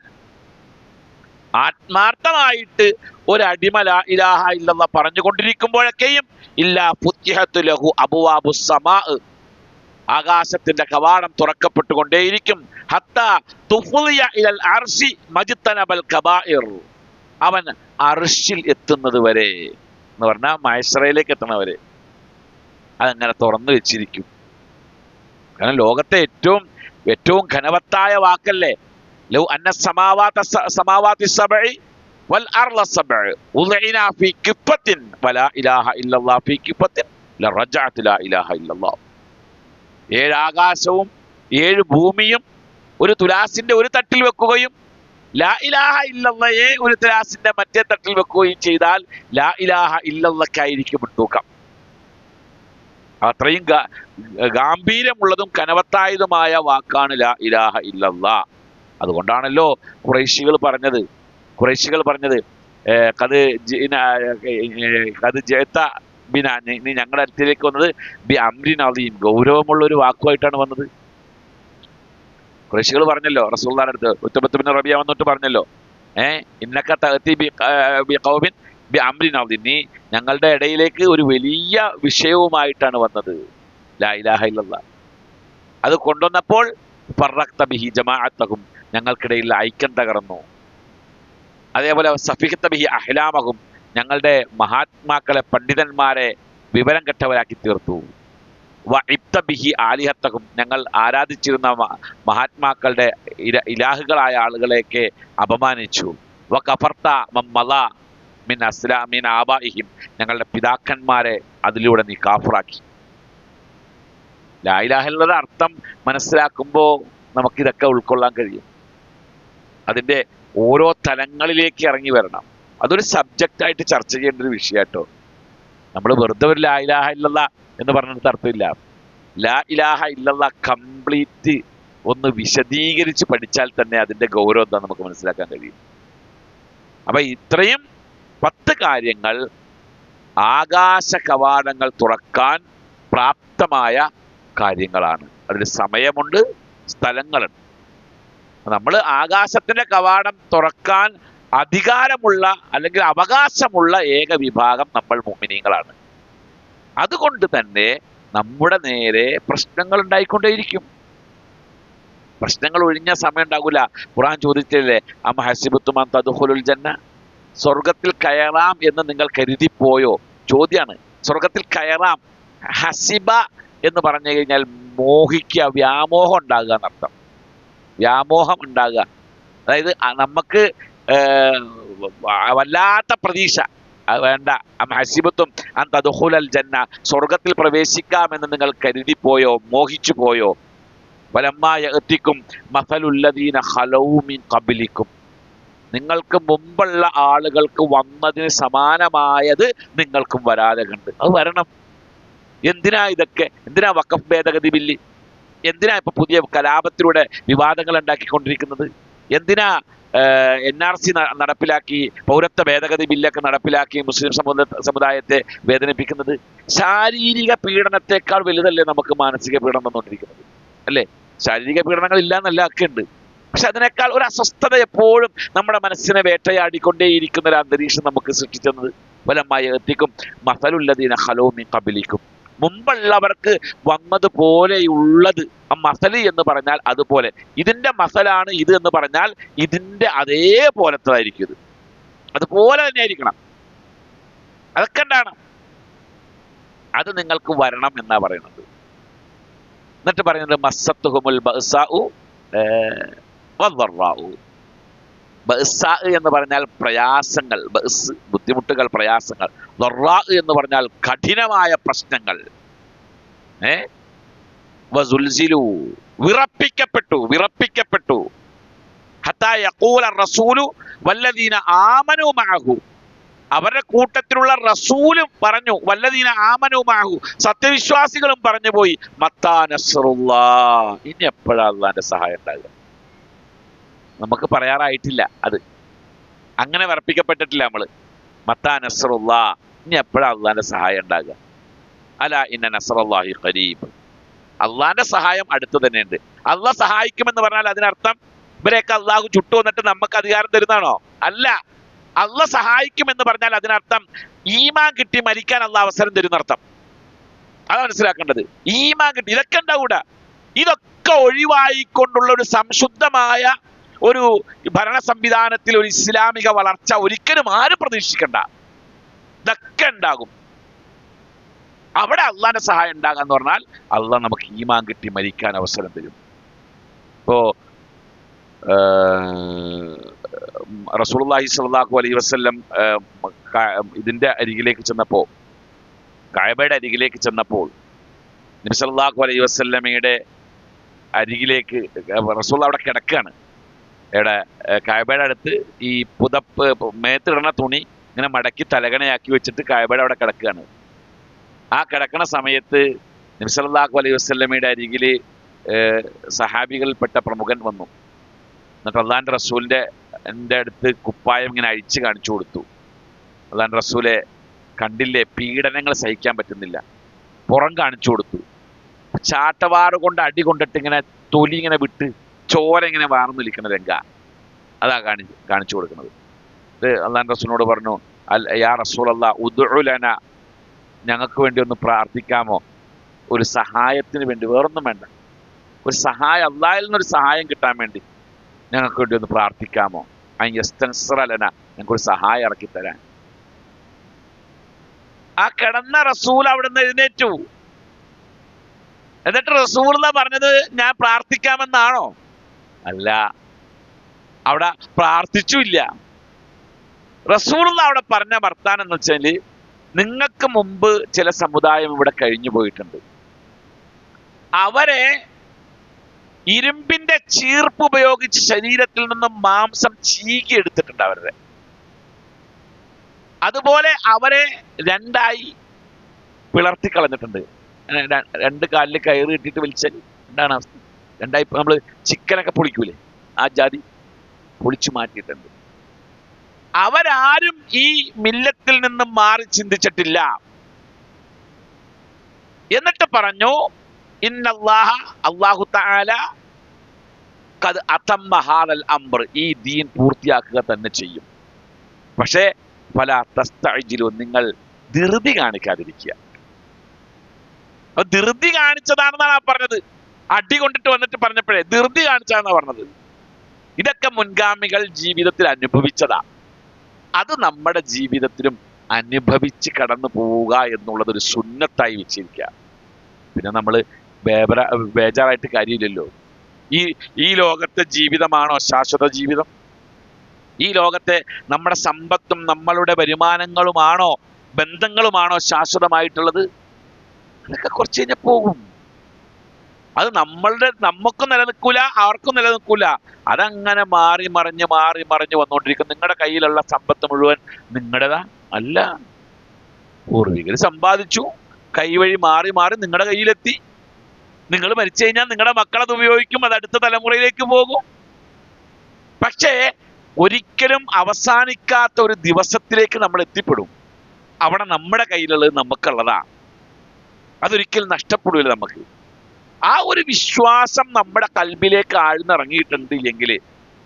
ആത്മാർത്ഥമായിട്ട് ഒരു അടിമ ലാ ഇലാഹ ഇല്ലല്ലാഹ് പറഞ്ഞുകൊണ്ടിരിക്കുമ്പോഴൊക്കെയും ഇല്ലാ ഫുത്തിഹത്തു ലഹു അബ്വാബുസ് സമാ, ആകാശത്തിന്റെ കവാടം തുറക്കപ്പെട്ടുകൊണ്ടേയിരിക്കും. ഹത്താ തുഫ്ളിയ ഇലൽ അർശി മജ്തനബൽ കബായിർ, അവൻ അർശിൽ എത്തുന്നത് വരെ എന്ന് പറഞ്ഞാൽ മഹ്ശറയിലേക്ക് എത്തണവരെ അതങ്ങനെ തുറന്നു വെച്ചിരിക്കും. കാരണം ലോകത്തെ ഏറ്റവും ഘനവത്തായ വാക്കല്ലേ, ലൗ അന്ന സമാവാതി സബ്ഇ വൽ അർള സബ്ഇ ഉളിനാ ഫീ കിഫത്തിൻ വലാ ഇലാഹ ഇല്ലല്ലാഹ് ഫീ കിഫത്തിൻ ലറജഅത് ലാ ഇലാഹ ഇല്ലല്ലാഹ്. 7 ആകാശവും 7 ഭൂമിയും ഒരു തുലാസിന്റെ ഒരു തട്ടിൽ വെക്കുകയും ലാ ഇലാഹ ഇല്ലല്ലാഹയെ ഒരു തുലാസിന്റെ മറ്റേ തട്ടിൽ വെക്കുകയും ചെയ്താൽ ലാ ഇലാഹ ഇല്ലല്ലാഹ്ക്കായിരിക്കും തൂക്കം. അത്രയും ഗാംഭീര്യമുള്ളതും കനവത്തായതുമായ വാക്കാണ് ലാ ഇലാഹ ഇല്ലല്ലാഹ്. അതുകൊണ്ടാണല്ലോ ഖുറൈശികൾ പറഞ്ഞത് നീ ഞങ്ങളുടെ അടുത്തേക്ക് വന്നത് ബി അംരിൻ അദീം, ഗൗരവമുള്ള ഒരു വാക്കുമായിട്ടാണ് വന്നത്. ഖുറൈശികൾ പറഞ്ഞല്ലോ റസൂലുള്ളാഹിയുടെ അടുത്ത്, ഉത്ബത്ത് ബിൻ റബിയ വന്നിട്ട് പറഞ്ഞല്ലോ, ഇന്നക തഅതി ബി ഖൗമിൻ ബി അംരിൻ അദീം, നീ ഞങ്ങളുടെ ഇടയിലേക്ക് ഒരു വലിയ വിഷയവുമായിട്ടാണ് വന്നത്, ലാ ഇലാഹ ഇല്ലല്ലാഹ്. അത് കൊണ്ടുവന്നപ്പോൾ ഫറഖ്ത ബിഹി ജമാഅത്തഹും, ഞങ്ങൾക്കിടയിൽ ഐക്യം തകർന്നു. അതേപോലെ സഫിഖ്ത ബിഹി അഹ്ലാമഹും, ഞങ്ങളുടെ മഹാത്മാക്കളെ പണ്ഡിതന്മാരെ വിവരം കെട്ടവരാക്കി തീർത്തു. വഇബ്ത ബിഹി ആലിഹത്തഹും, ഞങ്ങൾ ആരാധിച്ചിരുന്ന മഹാത്മാക്കളുടെ ഇലാഹുകളായ ആളുകളെയൊക്കെ അപമാനിച്ചു. വകഫർത മമ്മള മിൻ ആബാഇഹിം, ഞങ്ങളുടെ പിതാക്കന്മാരെ അതിലൂടെ നീ കാഫിറാക്കി. ലാ ഇലാഹ ഇല്ലല്ലാഹ് അർത്ഥം മനസ്സിലാക്കുമ്പോൾ നമുക്കിതൊക്കെ ഉൾക്കൊള്ളാൻ കഴിയും. അതിൻ്റെ ഓരോ തലങ്ങളിലേക്ക് ഇറങ്ങി വരണം. അതൊരു സബ്ജക്റ്റായിട്ട് ചർച്ച ചെയ്യേണ്ട ഒരു വിഷയമാട്ടോ. നമ്മൾ വെറുതെ ഒരു ലാ ഇലാഹ ഇല്ലല്ലാഹ് എന്ന് പറഞ്ഞിട്ട് അർത്ഥമില്ല. ലാ ഇലാഹ ഇല്ലല്ലാഹ് കംപ്ലീറ്റ് ഒന്ന് വിശദീകരിച്ച് പഠിച്ചാൽ തന്നെ അതിൻ്റെ ഗൗരവം എന്താ നമുക്ക് മനസ്സിലാക്കാൻ കഴിയും. അപ്പൊ ഇത്രയും 10 കാര്യങ്ങൾ ആകാശ കവാടങ്ങൾ തുറക്കാൻ പ്രാപ്തമായ കാര്യങ്ങളാണ്. അതിന് സമയമുണ്ട്, സ്ഥലങ്ങളുണ്ട്. നമ്മൾ ആകാശത്തിന്റെ കവാടം തുറക്കാൻ അധികാരമുള്ള അല്ലെങ്കിൽ അവകാശമുള്ള ഏക വിഭാഗം നമ്മൾ മുഅ്മിനീങ്ങളാണ്. അതുകൊണ്ട് തന്നെ നമ്മുടെ നേരെ പ്രശ്നങ്ങൾ ഉണ്ടായിക്കൊണ്ടേയിരിക്കും. പ്രശ്നങ്ങൾ ഒഴിഞ്ഞ സമയം ഉണ്ടാകൂല. ഖുർആൻ ചോദിച്ചില്ലേ, അം ഹസിബത്തും അൻ തദ്ഖുലുൽ ജന്ന, സ്വർഗത്തിൽ കയറാം എന്ന് നിങ്ങൾ കരുതിപ്പോയോ? ചോദ്യമാണ്. സ്വർഗത്തിൽ കയറാം, ഹസിബ എന്ന് പറഞ്ഞു കഴിഞ്ഞാൽ മോഹിക്കുക, വ്യാമോഹം ഉണ്ടാകുക എന്നർത്ഥം. വ്യാമോഹം ഉണ്ടാകുക, അതായത് നമുക്ക് വല്ലാത്ത പ്രതീക്ഷ. അത് വേണ്ട. ഹസിബത്തും അൻ തദ്ഖുലൽ ജന്ന, സ്വർഗത്തിൽ പ്രവേശിക്കാമെന്ന് നിങ്ങൾ കരുതിപ്പോയോ, മോഹിച്ചു പോയോ? വലമ്മാ യഅതികും മസലുല്ലദീന ഖലൗ മിൻ ഖബ്ലിക്കും, നിങ്ങൾക്ക് മുമ്പുള്ള ആളുകൾക്ക് വന്നതിന് സമാനമായത് നിങ്ങൾക്കും വരാതെ കണ്ട്. അത് വരണം. എന്തിനാ ഇതൊക്കെ? എന്തിനാ വഖഫ് ഭേദഗതി ബില്ല്? എന്തിനാ ഇപ്പൊ പുതിയ കലാപത്തിലൂടെ വിവാദങ്ങൾ ഉണ്ടാക്കിക്കൊണ്ടിരിക്കുന്നത്? എന്തിനാ NRC നടപ്പിലാക്കി, പൗരത്വ ഭേദഗതി ബില്ലൊക്കെ നടപ്പിലാക്കി മുസ്ലിം സമുദായത്തെ വേദനിപ്പിക്കുന്നത്? ശാരീരിക പീഡനത്തെക്കാൾ വലുതല്ലേ നമുക്ക് മാനസിക പീഡനം വന്നുകൊണ്ടിരിക്കുന്നത്? അല്ലേ? ശാരീരിക പീഡനങ്ങൾ ഇല്ലാന്നല്ല, ഒക്കെ ഉണ്ട്. പക്ഷെ അതിനേക്കാൾ ഒരു അസ്വസ്ഥത എപ്പോഴും നമ്മുടെ മനസ്സിനെ വേട്ടയാടിക്കൊണ്ടേയിരിക്കുന്ന ഒരു അന്തരീക്ഷം നമുക്ക് സൃഷ്ടിച്ചത്. വലമ്മായ എത്തിക്കും മസലുല്ലദീന ഖലൗ മിൻ ഖബ്ലിക്കും, മുമ്പുള്ളവർക്ക് വന്നതുപോലെയുള്ളത്. മസല് എന്ന് പറഞ്ഞാൽ അതുപോലെ, ഇതിന്റെ മസലാണ് ഇത് എന്ന് പറഞ്ഞാൽ ഇതിന്റെ അതേപോലത്തതായിരിക്കും ഇത്. അതുപോലെ തന്നെ ആയിരിക്കണം. അതൊക്കെ ഉണ്ടാണ്. അത് നിങ്ങൾക്ക് വരണം എന്നാ പറയുന്നത്. എന്നിട്ട് പറയുന്നത് മസ്സത്തുഹുമുൽ ബഅ്സാഉ വദ്ദറാഉ. ബഅ്സാ എന്ന് പറഞ്ഞാൽ പ്രയാസങ്ങൾ, ബഅ്സ് ബുദ്ധിമുട്ടുകൾ, പ്രയാസങ്ങൾ. ദറാ എന്ന് പറഞ്ഞാൽ കഠിനമായ പ്രശ്നങ്ങൾ. വസുൽസിലു, വിറപ്പിക്കപ്പെട്ടു. ഹത്താ യഖൂല റസൂലു വല്ലദീന ആമനു മഅഹു, അവരുടെ കൂട്ടത്തിലുള്ള റസൂലും പറഞ്ഞു, വല്ലദീന ആമനു മഅഹു, സത്യവിശ്വാസികളും പറഞ്ഞു പോയി, മത്താ നസ്റുല്ലാഹ്, ഇനി എപ്പോഴാ അള്ളാന്റെ സഹായം ഉണ്ടാകുക? നമുക്ക് പറയാറായിട്ടില്ല. അത് അങ്ങനെ വിറപ്പിക്കപ്പെട്ടിട്ടില്ല നമ്മള്. മത്താ നസ്റുല്ലാഹ്, ഇനി എപ്പോഴാ അള്ളാന്റെ സഹായം ഉണ്ടാകുക? അലാ ഇന്ന നസ്റല്ലാഹി ഖരീബ്, അള്ളാന്റെ സഹായം അടുത്ത് തന്നെയുണ്ട്. അള്ളാഹ് സഹായിക്കുമെന്ന് പറഞ്ഞാൽ അതിനർത്ഥം ഇവരെയൊക്കെ അള്ളാഹു ചുട്ടു വന്നിട്ട് നമുക്ക് അധികാരം തരുന്നതാണോ? അല്ല. അള്ളാഹ് സഹായിക്കുമെന്ന് പറഞ്ഞാൽ അതിനർത്ഥം ഈമാൻ കിട്ടി മരിക്കാൻ അള്ളാഹ് അവസരം തരുന്നർത്ഥം. അത് മനസ്സിലാക്കേണ്ടത്. ഈമാൻ കിട്ടി, ഇതൊക്കെ ഉണ്ടാവൂടാ. ഇതൊക്കെ ഒഴിവായിക്കൊണ്ടുള്ള ഒരു സംശുദ്ധമായ ഒരു ഭരണ സംവിധാനത്തിൽ ഒരു ഇസ്ലാമിക വളർച്ച ഒരിക്കലും ആരും പ്രതീക്ഷിക്കണ്ട. ഇതൊക്കെ ഉണ്ടാകും. അവിടെ അള്ളാന്റെ സഹായം ഉണ്ടാകാന്ന് പറഞ്ഞാൽ അള്ളാഹ് നമുക്ക് ഈമാൻ കിട്ടി മരിക്കാൻ അവസരം തരും. ഇപ്പോ റസൂലുള്ളാഹി സ്വല്ലല്ലാഹു അലൈഹി വസല്ലം ഇതിന്റെ അരികിലേക്ക് ചെന്നപ്പോൾ, കഅബയുടെ അരികിലേക്ക് ചെന്നപ്പോൾ, നബി സല്ലല്ലാഹു അലൈഹി വസല്ലമയുടെ അരികിലേക്ക് റസൂൽ അവിടെ കിടക്കുകയാണ്. ഇവിടെ കഅബയുടെ അടുത്ത് ഈ പുതപ്പ്, മേത്തിടണ തുണി ഇങ്ങനെ മടക്കി തലകണയാക്കി വെച്ചിട്ട് കഅബയുടെ അവിടെ കിടക്കുകയാണ്. ആ കിടക്കണ സമയത്ത് നബി സല്ലല്ലാഹു അലൈഹി വസല്ലമയുടെ അരികിൽ സഹാബികളിൽപ്പെട്ട പ്രമുഖൻ വന്നു. എന്നിട്ട് അള്ളാന്റെ റസൂലിന്റെ അടുത്ത് കുപ്പായം ഇങ്ങനെ അഴിച്ച് കാണിച്ചു കൊടുത്തു. അള്ളാന്റെ റസൂലെ കണ്ടില്ലേ, പീഡനങ്ങൾ സഹിക്കാൻ പറ്റുന്നില്ല, പുറം കാണിച്ചു കൊടുത്തു. ചാട്ടവാറ് കൊണ്ട് അടി കൊണ്ടിട്ട് ഇങ്ങനെ തൊലി ഇങ്ങനെ വിട്ട് ചോര ഇങ്ങനെ വാർന്നിരിക്കുന്ന രംഗ അതാ കാണിച്ചു കൊടുക്കുന്നത്. ഇത് അള്ളാന്റെ റസൂലിനോട് പറഞ്ഞു, യാ റസൂലല്ലാഹ് ഉദ്ഉ ലനാ, ഞങ്ങൾക്ക് വേണ്ടി ഒന്ന് പ്രാർത്ഥിക്കാമോ? ഒരു സഹായത്തിന് വേണ്ടി, വേറൊന്നും വേണ്ട, ഒരു സഹായം, അള്ളാഹിൽ നിന്നൊരു സഹായം കിട്ടാൻ വേണ്ടി ഞങ്ങൾക്ക് വേണ്ടി ഒന്ന് പ്രാർത്ഥിക്കാമോ? അയ്യസ്തൻസറലന, ഞങ്ങൾക്കൊരു സഹായം ഇറക്കി തരാൻ. ആ കിടന്ന റസൂൽ അവിടുന്ന് എഴുന്നേറ്റു. എന്നിട്ട് റസൂൽ പറഞ്ഞത് ഞാൻ പ്രാർത്ഥിക്കാമെന്നാണോ? അല്ല, അവിടെ പ്രാർത്ഥിച്ചില്ല. റസൂൽ അവിടെ പറഞ്ഞ വർത്താനം എന്ന് വെച്ചാല്, നിങ്ങൾക്ക് മുമ്പ് ചില സമുദായം ഇവിടെ കഴിഞ്ഞു പോയിട്ടുണ്ട്. അവരെ ഇരുമ്പിന്റെ ചീർപ്പ് ഉപയോഗിച്ച് ശരീരത്തിൽ നിന്നും മാംസം ചീകി എടുത്തിട്ടുണ്ട് അവരുടെ. അതുപോലെ അവരെ രണ്ടായി പിളർത്തി കളഞ്ഞിട്ടുണ്ട്. രണ്ട് കാലിൽ കയറ് കിട്ടിയിട്ട് വലിച്ചാൽ എന്താണ് അവസ്ഥ? രണ്ടായി നമ്മള് ചിക്കനൊക്കെ പൊളിക്കൂലേ, ആ ജാതി പൊളിച്ചു മാറ്റിയിട്ടുണ്ട്. അവരാരും ഈ മില്ലത്തിൽ നിന്നും മാറി ചിന്തിച്ചിട്ടില്ല. എന്നിട്ട് പറഞ്ഞു, ഇന്നല്ലാഹ, അല്ലാഹു തആല ഖദ് അതമ്മ ഹാദൽ അംർ, ഈ ദീൻ പൂർത്തിയാക്കുക തന്നെ ചെയ്യും. പക്ഷേ ഫലാ തസ്തഅജിലു, നിങ്ങൾ ധൃതി കാണിക്കാതിരിക്കുക. ധൃതി കാണിച്ചതാണെന്നാണ് പറഞ്ഞത്. അടി കൊണ്ടിട്ട് വന്നിട്ട് പറഞ്ഞപ്പോഴേ ധൃതി കാണിച്ചതാണെന്നാണ് പറഞ്ഞത്. ഇതൊക്കെ മുൻഗാമികൾ ജീവിതത്തിൽ അനുഭവിച്ചതാ. അത് നമ്മുടെ ജീവിതത്തിലും അനുഭവിച്ച് കടന്നു പോവുക എന്നുള്ളത് ഒരു സുന്നത്തായി വെച്ചിരിക്കുക. പിന്നെ നമ്മൾ ബേജാറായിട്ട് കാര്യമില്ലല്ലോ. ഈ ലോകത്തെ ജീവിതമാണോ ശാശ്വത ജീവിതം? ഈ ലോകത്തെ നമ്മുടെ സമ്പത്തും നമ്മളുടെ വരുമാനങ്ങളുമാണോ ബന്ധങ്ങളുമാണോ ശാശ്വതമായിട്ടുള്ളത്? അതൊക്കെ കുറച്ച് കഴിഞ്ഞാൽ പോകും. അത് നമുക്കും നിലനിൽക്കൂല, ആർക്കും നിലനിൽക്കൂല. അതങ്ങനെ മാറി മറിഞ്ഞ് വന്നുകൊണ്ടിരിക്കും. നിങ്ങളുടെ കയ്യിലുള്ള സമ്പത്ത് മുഴുവൻ നിങ്ങളുടേതാ അല്ല. പൂർവികർ സമ്പാദിച്ചു, കൈവഴി മാറി നിങ്ങളുടെ കയ്യിലെത്തി. നിങ്ങൾ മരിച്ചു കഴിഞ്ഞാൽ നിങ്ങളുടെ മക്കളത് ഉപയോഗിക്കും, അത് അടുത്ത തലമുറയിലേക്ക് പോകും. പക്ഷേ ഒരിക്കലും അവസാനിക്കാത്ത ഒരു ദിവസത്തിലേക്ക് നമ്മൾ എത്തിപ്പെടും. അവിടെ നമ്മുടെ കയ്യിലുള്ളത് നമുക്കുള്ളതാ, അതൊരിക്കലും നഷ്ടപ്പെടില്ല നമുക്ക്. ആ ഒരു വിശ്വാസം നമ്മുടെ കൽബിലേക്ക് ആഴ്ന്നിറങ്ങിയിട്ടുണ്ട് എങ്കിൽ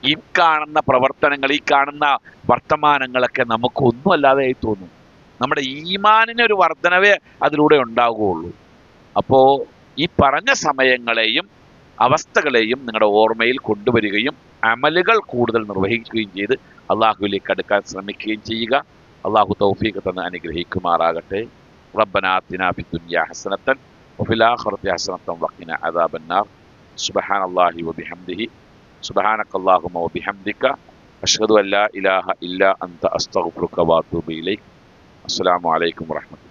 ഈ കാണുന്ന പ്രവർത്തനങ്ങൾ, ഈ കാണുന്ന വർത്തമാനങ്ങളൊക്കെ നമുക്ക് ഒന്നും അല്ലാതെയായി തോന്നും. നമ്മുടെ ഈമാനിന് ഒരു വർധനവേ അതിലൂടെ ഉണ്ടാവുകയുള്ളൂ. അപ്പോൾ ഈ പറഞ്ഞ സമയങ്ങളെയും അവസ്ഥകളെയും നിങ്ങളുടെ ഓർമ്മയിൽ കൊണ്ടുവരികയും അമലുകൾ കൂടുതൽ നിർവഹിക്കുകയും ചെയ്ത് അള്ളാഹുവിലേക്ക് അടുക്കാൻ ശ്രമിക്കുകയും ചെയ്യുക. അള്ളാഹു തൗഫീഖ് തന്ന് അനുഗ്രഹിക്കുമാറാകട്ടെ. റബ്ബനാ ആതിനാ ഫിദ്ദുനിയാ ഹസനത്തൻ വഫിൽ ആഖിറതി ഹസനത്തൻ വഖിനാ അദാബന്നാർ. സുബ്ഹാനല്ലാഹി വബിഹംദിഹി സുബ്ഹാനക്കല്ലാഹുമ്മ വബിഹംദിക അഷ്ഹദു അൻ ലാ ഇലാഹ ഇല്ലാ അൻത അസ്തഗ്ഫിറുക വഅതൂബു ഇലൈക്. അസ്സലാമു അലൈക്കും വറഹ്മത്തുള്ളാഹി.